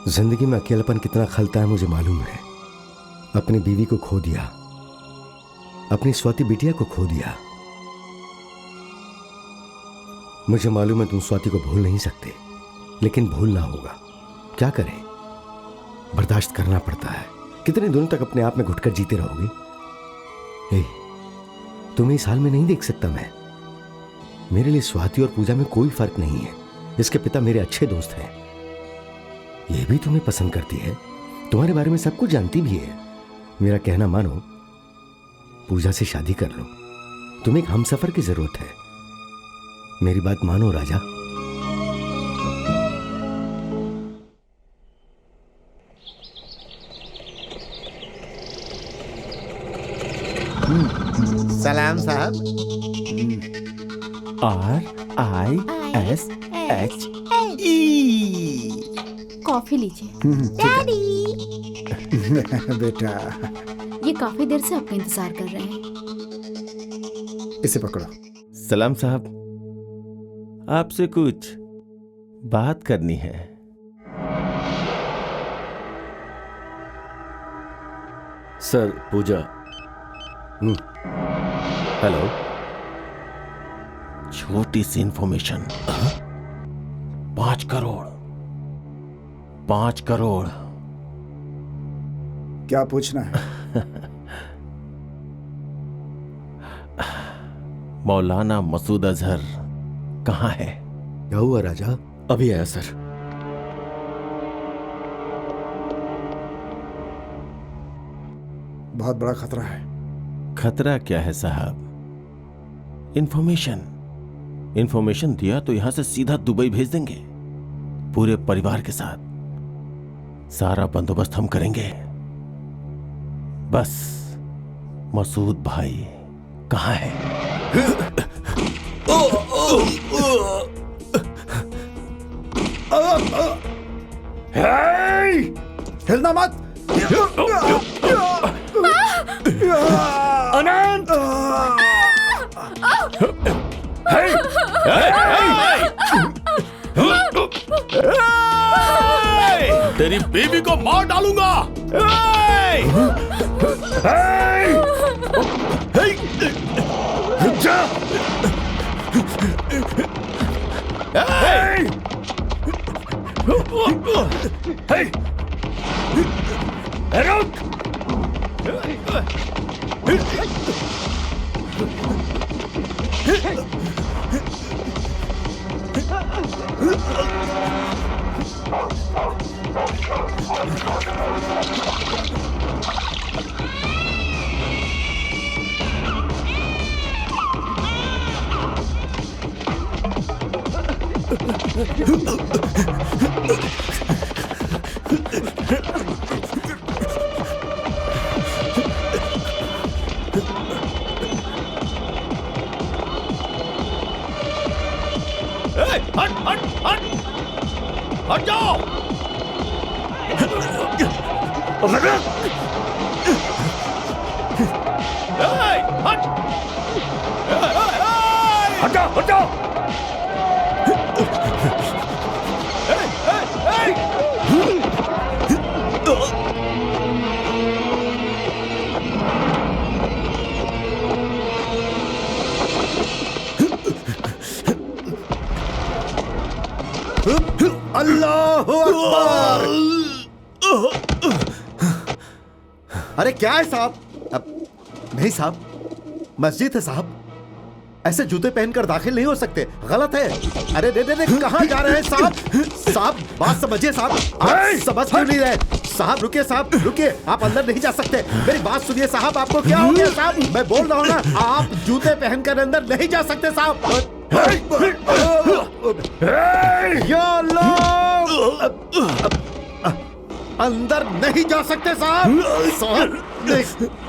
जिंदगी में अकेलापन कितना खलता है मुझे मालूम है। अपनी बीवी को खो दिया, अपनी स्वाति बिटिया को खो दिया। मुझे मालूम है तुम स्वाति को भूल नहीं सकते, लेकिन भूलना होगा। क्या करें, बर्दाश्त करना पड़ता है। कितने दिनों तक अपने आप में घुटकर जीते रहोगे? तुम्हें इस हाल में नहीं देख सकता मैं। मेरे लिए स्वाति और पूजा में कोई फर्क नहीं है। इसके पिता मेरे अच्छे दोस्त हैं। ये भी तुम्हें पसंद करती है, तुम्हारे बारे में सब कुछ जानती भी है। मेरा कहना मानो, पूजा से शादी कर लो। तुम्हें एक हमसफर की जरूरत है। मेरी बात मानो राजा। सलाम साहब। RISHE कॉफी लीजिए। डैडी बेटा, ये काफी देर से आपका इंतजार कर रहे हैं। इसे पकड़ो। सलाम साहब, आपसे कुछ बात करनी है। सर, पूजा। हेलो। छोटी सी इंफॉर्मेशन। 5 करोड़। 5 करोड़। क्या पूछना है? मौलाना मसूद अजहर कहाँ है? क्या हुआ राजा? अभी आया सर। बहुत बड़ा खतरा है। खतरा क्या है साहब? इंफॉर्मेशन दिया तो यहां से सीधा दुबई भेज देंगे, पूरे परिवार के साथ। सारा बंदोबस्त हम करेंगे। बस मसूद भाई कहाँ है? हिलना मत। अनंत! तेरी बीवी को मार डालूंगा। रुक जा। हट जाओ। हट जाओ। अल्लाहु अकबर। अरे क्या है साहब? नहीं साहब, मस्जिद है साहब, ऐसे जूते पहनकर दाखिल नहीं हो सकते, गलत है। अरे दे कहाँ जा रहे हैं साहब? साहब बात समझिए साहब, आप समझ क्यों नहीं रहे? साहब रुकिए, साहब रुकिए, आप अंदर नहीं जा सकते। मेरी बात सुनिए साहब, आपको क्या हो गया साहब? मैं बोल रहा हूँ ना, आप जूते पहनकर अंदर नहीं जा सकते साहब। या अल्लाह, अंदर नहीं जा सकते साहब। साहब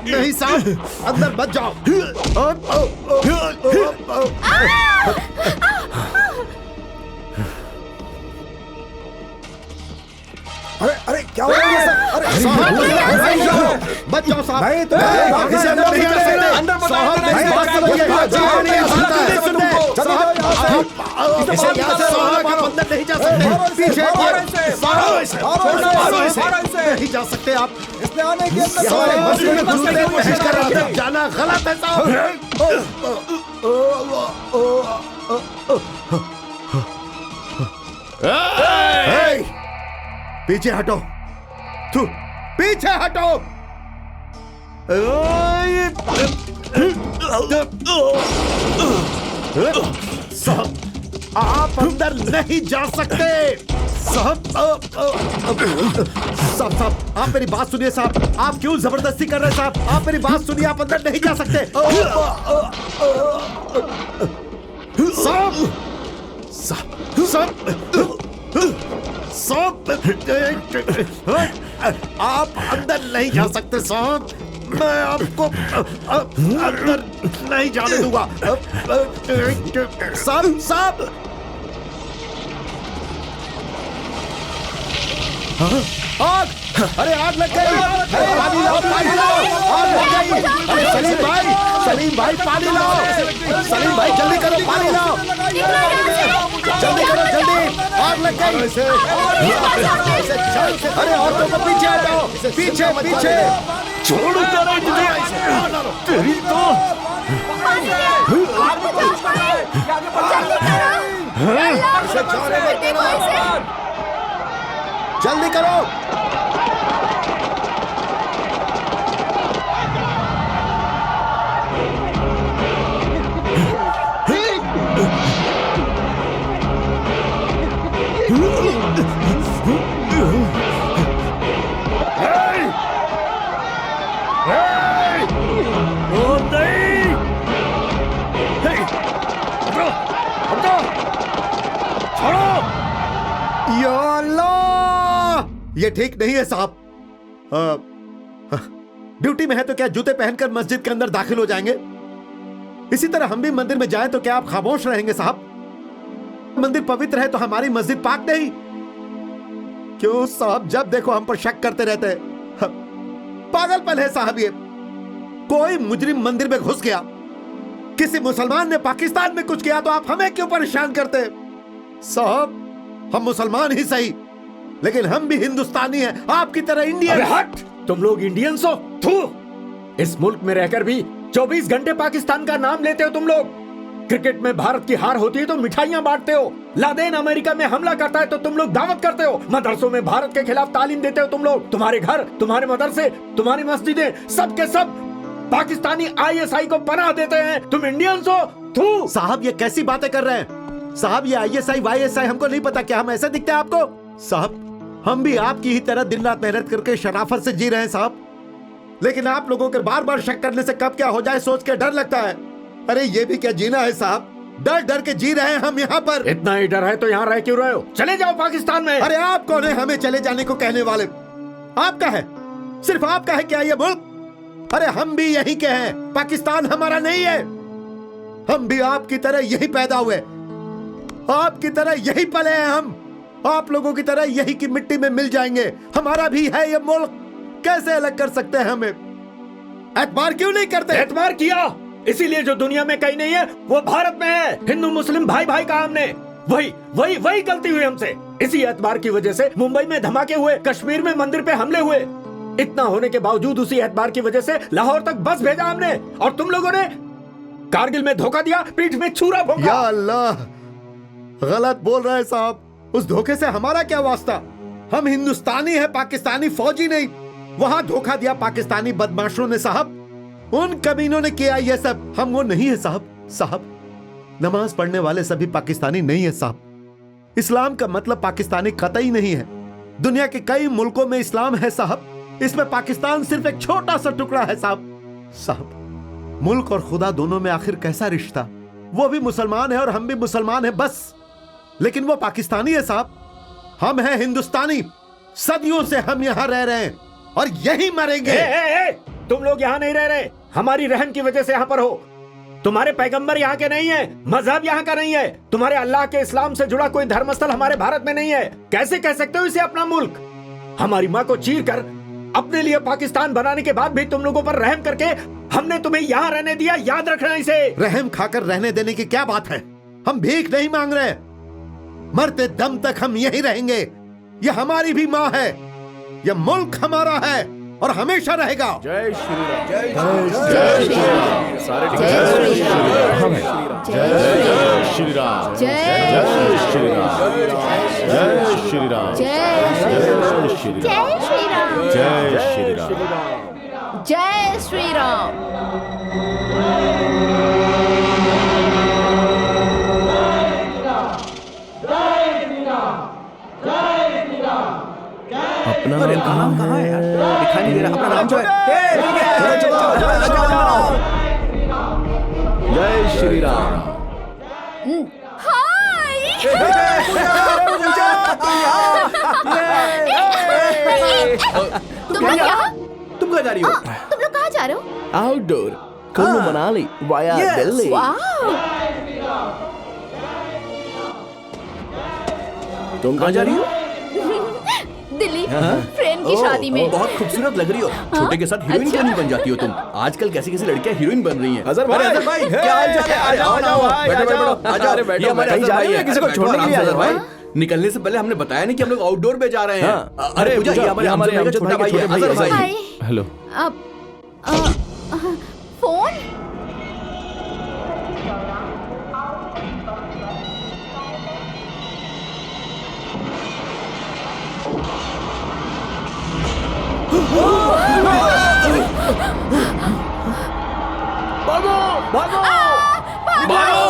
नहीं साहब, अंदर मत जाओ। अरे क्या हो रहा है सर? अरे साहब मत जाओ साहब। नहीं तो अंदर नहीं जा सकते। अंदर साहब नहीं बात समझिए, जाओ नहीं जा सकते। पीछे नहीं जा सकते आप। इसने आने के अंदर जाना गलत है साहब। पीछे हटो, तू पीछे हटो। साहब आप अंदर नहीं जा सकते। साहब साहब आप मेरी बात सुनिए साहब, आप क्यों जबरदस्ती कर रहे हैं साहब? आप मेरी बात सुनिए, आप अंदर नहीं जा सकते। साहब आप अंदर नहीं जा सकते साहब, मैं आपको अंदर नहीं जाने दूंगा साहब। आग! अरे आग लग गई! पानी लाओ, पानी लाओ! आग लग गई! अरे सलीम भाई पानी लाओ! सलीम भाई जल्दी करो, पानी लाओ! जल्दी करो, जल्दी! आग लग गई! अरे औरतों को पीछे हटाओ, पीछे पीछे! छोड़ तेरे तेरी तो जल्दी करो! या अल्लाह! ये ठीक नहीं है साहब। ड्यूटी में है तो क्या जूते पहनकर मस्जिद के अंदर दाखिल हो जाएंगे? इसी तरह हम भी मंदिर में जाएं तो क्या आप खामोश रहेंगे साहब? मंदिर पवित्र है तो हमारी मस्जिद पाक नहीं? क्यों साहब जब देखो हम पर शक करते रहते हैं? पागलपन है साहब ये। कोई मुजरिम मंदिर में घुस गया, किसी मुसलमान ने पाकिस्तान में कुछ किया तो आप हमें क्यों परेशान करते हैं? साहब हम मुसलमान ही सही, लेकिन हम भी हिंदुस्तानी हैं, आपकी तरह इंडियन। अरे हट, तुम लोग इंडियंस हो? थू! इस मुल्क में रहकर भी 24 घंटे पाकिस्तान का नाम लेते हो तुम लोग। क्रिकेट में भारत की हार होती है तो मिठाइयां बांटते हो, लादेन अमेरिका में हमला करता है तो तुम लोग दावत करते हो, मदरसों में भारत के खिलाफ तालीम देते हो तुम लोग। तुम्हारे घर, तुम्हारे मदरसे, तुम्हारी मस्जिदें, सब के सब पाकिस्तानी ISI को पनाह देते हैं। तुम इंडियंस हो? थू! साहब ये कैसी बातें कर रहे हैं? साहब ये ISI YSI हमको नहीं पता, क्या हम ऐसे दिखते हैं आपको? साहब हम भी आपकी ही तरह दिन रात मेहनत करके शराफत से जी रहे हैं साहब, लेकिन आप लोगों के बार बार शक करने से कब क्या हो जाए सोच के डर लगता है। अरे ये भी क्या जीना है साहब? डर डर के जी रहे हैं हम यहाँ पर। इतना ही डर है तो यहाँ रह क्यों रहे हो? चले जाओ पाकिस्तान में। अरे आप कौन है हमें चले जाने को कहने वाले? आपका है, सिर्फ आपका है क्या ये मुल्क? अरे हम भी यहीं के हैं, पाकिस्तान हमारा नहीं है। हम भी आपकी तरह यही पैदा हुए, आपकी तरह यही पले हैं। हम आप लोगों की तरह यही की मिट्टी में मिल जाएंगे। हमारा भी है ये मुल्क, कैसे अलग कर सकते हैं हमें? एतबार क्यों नहीं करते? एतबार किया, इसीलिए जो दुनिया में कहीं नहीं है वो भारत में है। हिंदू मुस्लिम भाई भाई का हमने वही गलती हुई हमसे। इसी एतबार की वजह से मुंबई में धमाके हुए, कश्मीर में मंदिर पे हमले हुए। इतना होने के बावजूद उसी एतबार की वजह से लाहौर तक बस भेजा हमने, और तुम लोगों ने कारगिल में धोखा दिया, पीठ में छुरा भोंका। या अल्लाह, गलत बोल रहे हैं साहब। उस धोखे से हमारा क्या वास्ता? हम हिंदुस्तानी हैं, पाकिस्तानी फौजी नहीं। वहां धोखा दिया पाकिस्तानी बदमाशों ने साहब, उन कमीनों ने किया ये सब। हम वो नहीं है साहब। साहब नमाज पढ़ने वाले सभी पाकिस्तानी नहीं है साहब। इस्लाम का मतलब पाकिस्तानी कतई नहीं है। दुनिया के कई मुल्कों में इस्लाम है साहब, इसमें पाकिस्तान सिर्फ एक छोटा सा टुकड़ा है साहब। साहब मुल्क और खुदा दोनों में आखिर कैसा रिश्ता? वो भी मुसलमान है और हम भी मुसलमान हैं बस, लेकिन वो पाकिस्तानी है साहब। हम हैं हिंदुस्तानी, सदियों से हम यहाँ रह रहे हैं और यही मरेंगे। तुम लोग यहाँ नहीं रह रहे, हमारी रहम की वजह से यहाँ पर हो। तुम्हारे पैगंबर यहाँ के नहीं है, मजहब यहाँ का नहीं है, तुम्हारे अल्लाह के इस्लाम से जुड़ा कोई धर्मस्थल हमारे भारत में नहीं है। कैसे कह सकते हो इसे अपना मुल्क? हमारी माँ को चीर कर अपने लिए पाकिस्तान बनाने के बाद भी तुम लोगों पर रहम करके हमने तुम्हें यहाँ रहने दिया। याद रखना इसे। रहम खाकर रहने देने की क्या बात है? हम भीख नहीं मांग रहे, मरते दम तक हम यही रहेंगे। ये हमारी भी माँ है, ये मुल्क हमारा है और हमेशा रहेगा। जय श्री राम। जय श्री राम। सारे जय श्री राम। जय श्री राम। जय श्री राम। जय श्री राम। जय श्री राम। जय श्री राम। जय श्री राम। जय श्री राम। अपना नाम कहाँ है यार? दिखाई नहीं दे रहा। अपना नाम जो है। जय श्री राम। तुम लोग यहाँ? तुम कहाँ जा रही हो? तुम लोग कहाँ जा रहे हो? Outdoor Kullu Manali via Delhi. तुम कहाँ जा रही हो? दिल्ली फ्रेंड की शादी में। बहुत खूबसूरत लग रही हो। छोटे के साथ हीरोइन क्यों नहीं बन जाती हो तुम? आजकल कैसी कैसी लड़कियां हीरोइन बन रही हैं। अजहर भाई क्या हाल चाल है? आ जाओ बैठो। कहीं जा रहे हो? किसी को छोड़ने के लिए अजहर भाई? निकलने से पहले हमने बताया नहीं कि हम लोग आउटडोर पे जा रहे हैं। अरे हमारे छोटा भाई है अजहर भाई। हेलो। फोन? भागो भागो भागो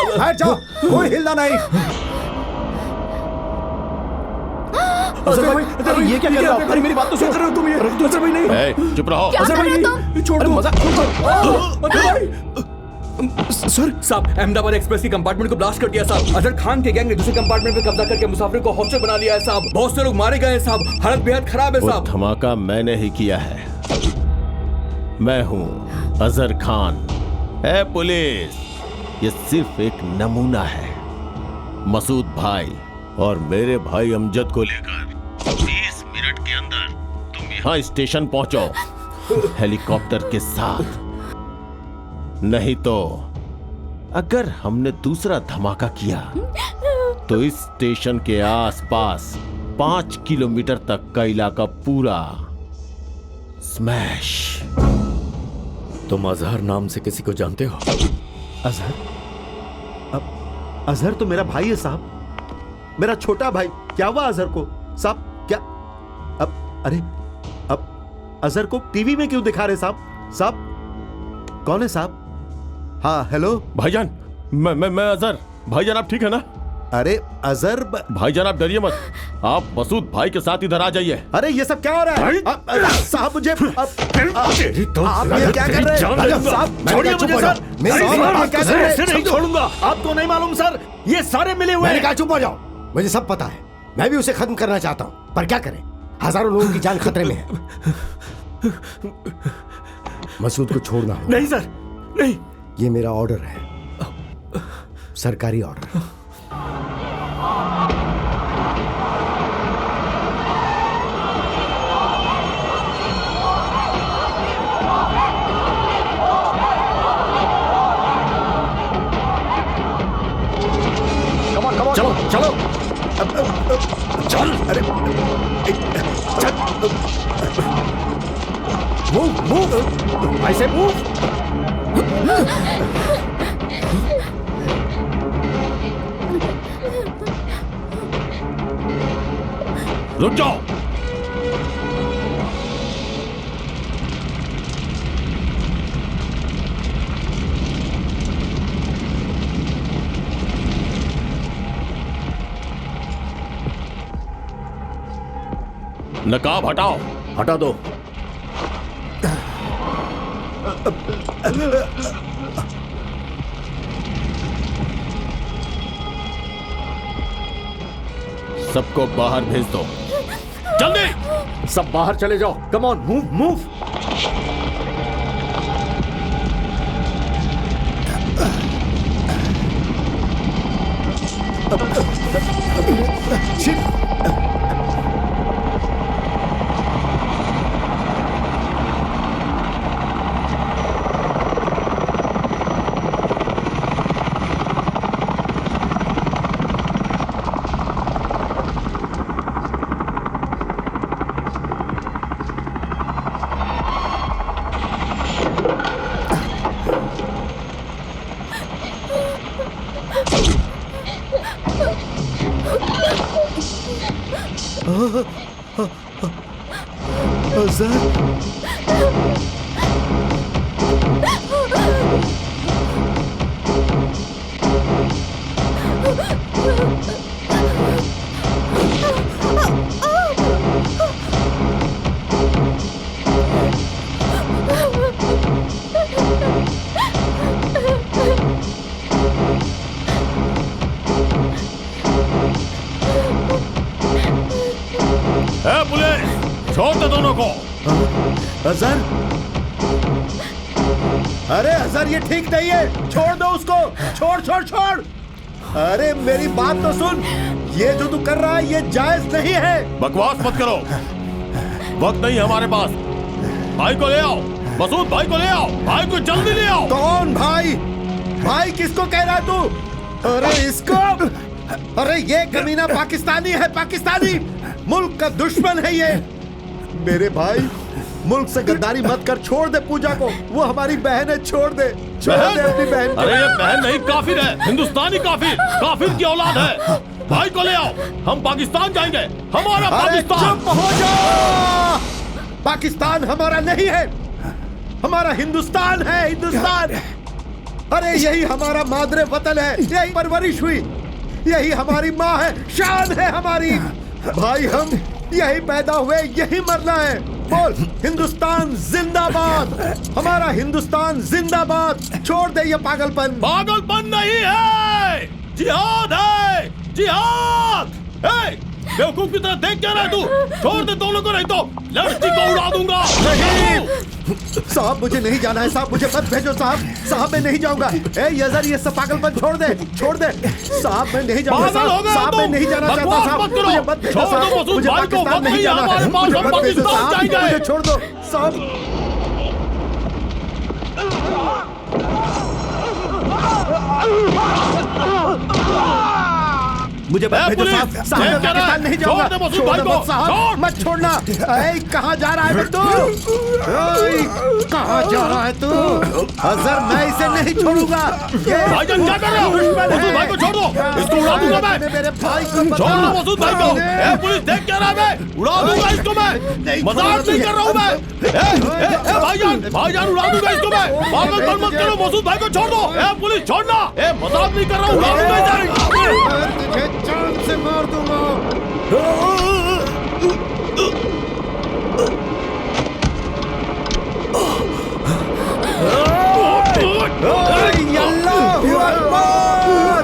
बैठ जाओ, कोई हिलना नहीं। अरे ये क्या कर रहे हो? अरे मेरी बात तो सुन। तुम ये अजहर भाई नहीं। चुप रहो। क्या कर रहे हो तुम? छोड़ दो। मजाक सर साहब, अहमदाबाद एक्सप्रेस की कंपार्टमेंट को ब्लास्ट कर दिया साहब। अजहर खान के गैंग ने दूसरे कंपार्टमेंट में कब्जा करके मुसाफिर को हॉस्टल बना लिया है साहब। बहुत से लोग मारे गए हैं साहब, हालत बेहद खराब है वो साहब। धमाका मैंने ही किया है। मैं हूं अजहर खान। ए पुलिस, ये सिर्फ एक नमूना है। मसूद भाई और मेरे भाई अमजद को लेकर 20 मिनट के अंदर तुम यहाँ स्टेशन पहुंचो हेलीकॉप्टर के साथ। नहीं तो अगर हमने दूसरा धमाका किया तो इस स्टेशन के आसपास 5 किलोमीटर तक का इलाका पूरा स्मैश। तुम अजहर नाम से किसी को जानते हो? अजहर? अब अजहर तो मेरा भाई है साहब, मेरा छोटा भाई। क्या हुआ अजहर को साहब? क्या अरे अब अजहर को टीवी में क्यों दिखा रहे साहब? साहब कौन है साहब? हाँ हेलो भाईजान, मैं अजहर। भाईजान आप ठीक है ना? अरे अजहर भाईजान आप डरिए मत, आप मसूद भाई के साथ इधर आ जाइए। अरे ये सब क्या हो रहा है साहब? मुझे आप ये क्या कर रहे हैं साहब? छोड़िए मुझे सर, नहीं छोड़ूंगा। आपको नहीं मालूम सर, ये सारे मिले हुए हैं। चुप हो जाओ, मुझे सब पता है। मैं भी उसे खत्म करना चाहता हूँ, पर क्या करें, हजारों लोगों की जान खतरे में है। मसूद को छोड़ना होगा। नहीं सर, नहीं। ये मेरा ऑर्डर है, सरकारी ऑर्डर। चलो चलो चल। अरे चल, मूव ऐसे मूव। रुक जाओ। नकाब हटाओ। हटा दो। सबको बाहर भेज दो, जल्दी। सब बाहर चले जाओ। Come on, move move. छोड़ दो दोनों को। अजहर, अरे अजहर ये ठीक नहीं है, छोड़ दो उसको। छोड़ छोड़ छोड़। अरे मेरी बात तो सुन, ये जो तू कर रहा है ये जायज नहीं है। बकवास मत करो, वक्त नहीं हमारे पास। भाई को ले आओ, मसूद भाई को ले आओ, भाई को जल्दी ले आओ। कौन भाई? भाई किसको कह रहा है तू? अरे इसको। अरे ये कमीना पाकिस्तानी है, पाकिस्तानी। मुल्क का दुश्मन है ये। मेरे भाई, मुल्क से गद्दारी मत कर, छोड़ दे पूजा को। वो हमारी बहन है, छोड़ दे, छोड़ दे अपनी बहन। अरे ये बहन नहीं, काफिर है, हिंदुस्तानी काफिर, काफिर की औलाद है। भाई को ले आओ, हम पाकिस्तान जाएंगे, हमारा पाकिस्तान। चुप हो जाओ। पाकिस्तान हमारा नहीं है, हमारा हिंदुस्तान है, हिंदुस्तान। अरे यही हमारा मादरे वतन है, यही परवरिश हुई, यही हमारी माँ है, शान है हमारी। भाई हम यही पैदा हुए, यही मरना है। बोल हिंदुस्तान जिंदाबाद, हमारा हिंदुस्तान जिंदाबाद। छोड़ दे ये पागलपन। पागलपन नहीं है, जिहाद है, जिहाद। बेवकूफ की तरह देख क्या रहा है तू? छोड़ दे दोनों को, नहीं तो लड़की को उड़ा दूंगा। नहीं साहब, मुझे नहीं जाना है साहब, मुझे मत भेजो साहब। साहब मैं नहीं जाऊंगा। यजर ये सब पागलपन छोड़ दे, छोड़ दे साहब, मैं नहीं जाऊंगा साहब। साहब मैं नहीं जाना चाहता साहब, मुझे मत भेजो साहब, मुझे पाकिस्तान नहीं जाना है, मुझे मत भेजो साहब, मुझे छोड़ दो साहब। मुझे भेजो साहब, साहब मैं पाकिस्तान नहीं जाऊंगा। छोड़ दो मत साहब, मत छोड़ना। कहाँ जा रहा है तू? कहाँ जा रहा है तू? अजहर मैं इसे नहीं छोड़ूंगा। भाईजान क्या कर रहे हो? मसूद भाई को छोड़ दो, इसको उड़ा दूंगा मैं। मेरे भाई को छोड़ दो मसूद भाई को। पुलिस देख क्या रहा है? उड़ा दूंगा इसको मैं, मजाक नहीं कर रहा हूँ मैं। भाईजान भाईजान उड़ा दूंगा इसको मैं। पागलपन मत करो, मसूद भाई को छोड़ दो। पुलिस छोड़ना, मजाक नहीं कर रहा हूँ, उड़ा दूंगा। जान से मार दूंगा। अल्लाहू अकबर।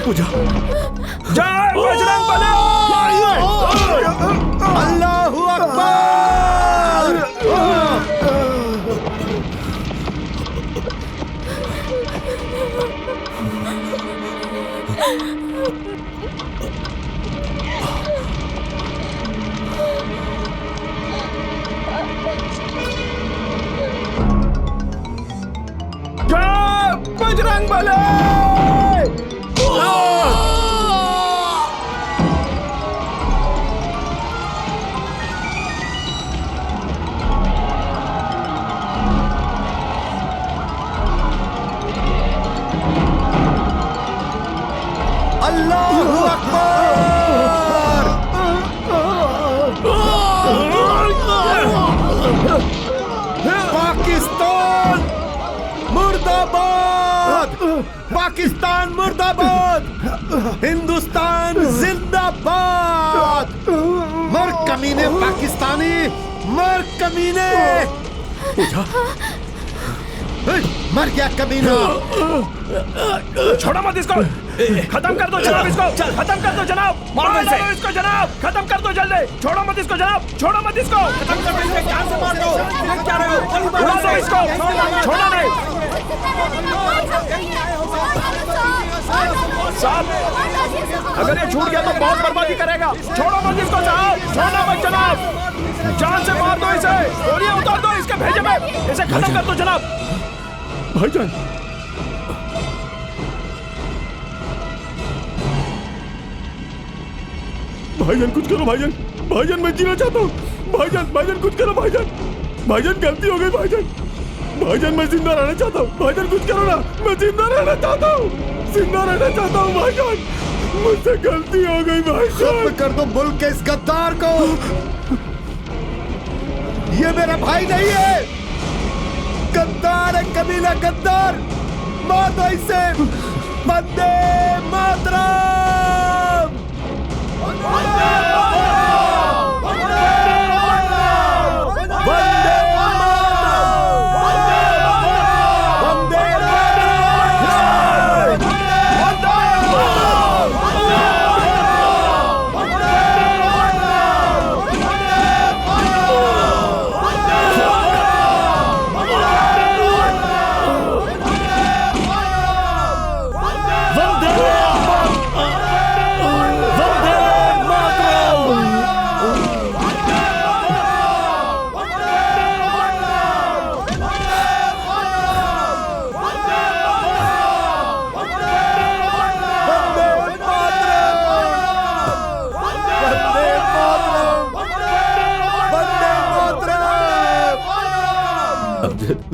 पूजा, जय बजरंग बली। अल्लाहू अकबर। बजरंग बली। अल्लाहू अकबर। पाकिस्तान मुर्दाबाद, पाकिस्तान मुर्दाबाद, हिंदुस्तान जिंदाबाद। मर कमीने पाकिस्तानी, मर कमीने। मर गया कमीना। छोड़ो मत इसको, खत्म कर दो जनाब इसको, खत्म कर दो जनाब, मार दो इसको जनाब, खत्म कर दो जल्दी। छोड़ो मत इसको जनाब, छोड़ो मत इसको, खत्म कर दो इसे, जान से मार दो। क्या रहे हो? उड़ा दो इसको, छोड़ो नहीं। साहब अगर ये छूट गया तो बहुत बर्बादी करेगा। छोड़ो मत इसको साहब, छोड़ो मत जनाब, जान से मार दो इसे, गोलियां उतार दो इसके भेजे में, इसे खत्म कर दो जनाब। भाईजान भाईजान कुछ करो भाईजान, भाईजान मैं जीना चाहता हूँ। भाईजान भाईजान कुछ करो भाईजान, भाईजान गलती हो गई भाईजान, भाईजान मैं जिंदा रहना चाहता हूँ। भाईजान कुछ करो ना, मैं जिंदा रहना चाहता हूँ, जिंदा रहना चाहता हूँ भाईजान, मुझसे गलती हो गई भाईजान। खत्म कर दो मुल्क के इस गद्दार को। ये मेरा भाई नहीं है, गद्दार है, कमीना गद्दार। मार दो इसे। वंदे मातरम, वंदे मातरम, वंदे मातरम, वंदे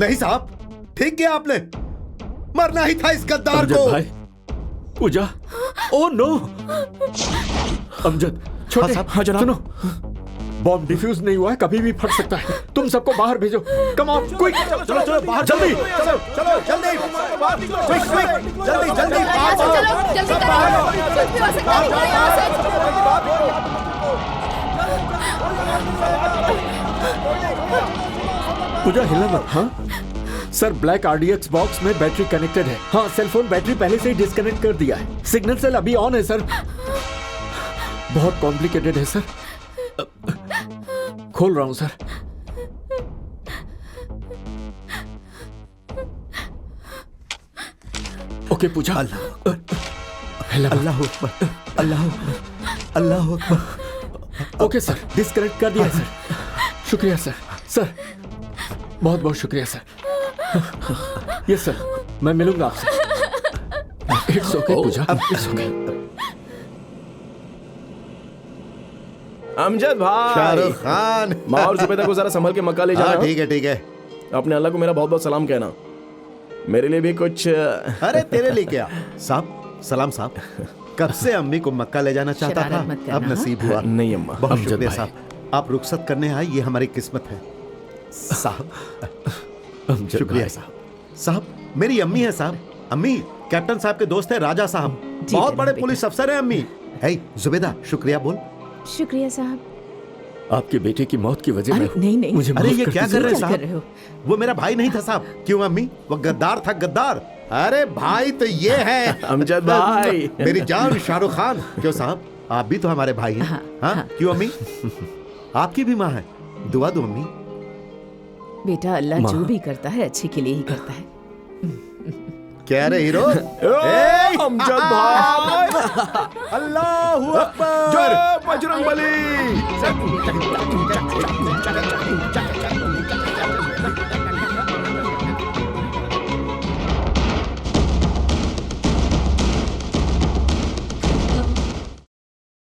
नहीं साहब, ठीक किया आपने, मरना ही था इस गद्दार को। भाई पूजा, ओ नो। अमजद छोटे, हाँ जनाब, सुनो बॉम्ब डिफ्यूज नहीं हुआ है, कभी भी फट सकता है। तुम सबको बाहर भेजो। कम ऑन क्विक, चलो चलो चलो बाहर, जल्दी चलो चलो जल्दी, क्विक क्विक, जल्दी जल्दी बाहर चलो चलो, जल्दी सब बाहर करो, कुछ भी हो सकता है, निकलो यहाँ से। पूजा हिला मत। हाँ सर, ब्लैक आरडीएक्स बॉक्स में बैटरी कनेक्टेड है। हाँ, सेलफोन बैटरी पहले से ही डिस्कनेक्ट कर दिया है। सिग्नल सेल अभी ऑन है सर। बहुत कॉम्प्लिकेटेड है सर। खोल रहा हूं सर। ओके पूजा। अल्लाह अकबर, अल्लाह अकबर। ओके सर, डिस्कनेक्ट कर दिया सर। शुक्रिया सर। सर बहुत बहुत शुक्रिया सर। यस सर, मैं मिलूंगा आपसे। It's okay Pooja, it's okay. Amjad भाई, शाहरुख खान, माँ और जुबैदा को जरा संभल के मक्का ले जाना। ठीक है ठीक है। अपने अल्लाह को मेरा बहुत बहुत सलाम कहना। मेरे लिए भी कुछ। अरे तेरे लिए क्या साहब, सलाम साहब। कब से अम्मी को मक्का ले जाना चाहता था, अब नसीब हुआ। नहीं अम्मा। बहुत शुक्रिया साहब, आप रुखसत करने आए, ये हमारी किस्मत है साहब। शुक्रिया साहब। साहब मेरी अम्मी है साहब। अम्मी कैप्टन साहब के दोस्त है राजा साहब, बहुत बड़े पुलिस अफसर है अम्मी। है जुबैदा, शुक्रिया बोल। शुक्रिया साहब। आपके बेटे की मौत की वजह में नहीं नहीं, मुझे अरे ये माफ क्या कर कर रहे हैं क्या कर रहे हो? साहब? वो मेरा भाई नहीं था साहब। क्यों अम्मी? वो गद्दार था, गद्दार। अरे भाई तो ये है अमजद भाई, मेरी जान शाहरुख खान। क्यों साहब, आप भी तो हमारे भाई हैं। हाँ, क्यों अम्मी? आपकी भी माँ है, दुआ दो अम्मी। बेटा अल्लाह जो भी करता है अच्छे के लिए ही करता है। क्या रे हीरो? अमजद भाई, अल्लाहू अकबर, जय बजरंगबली।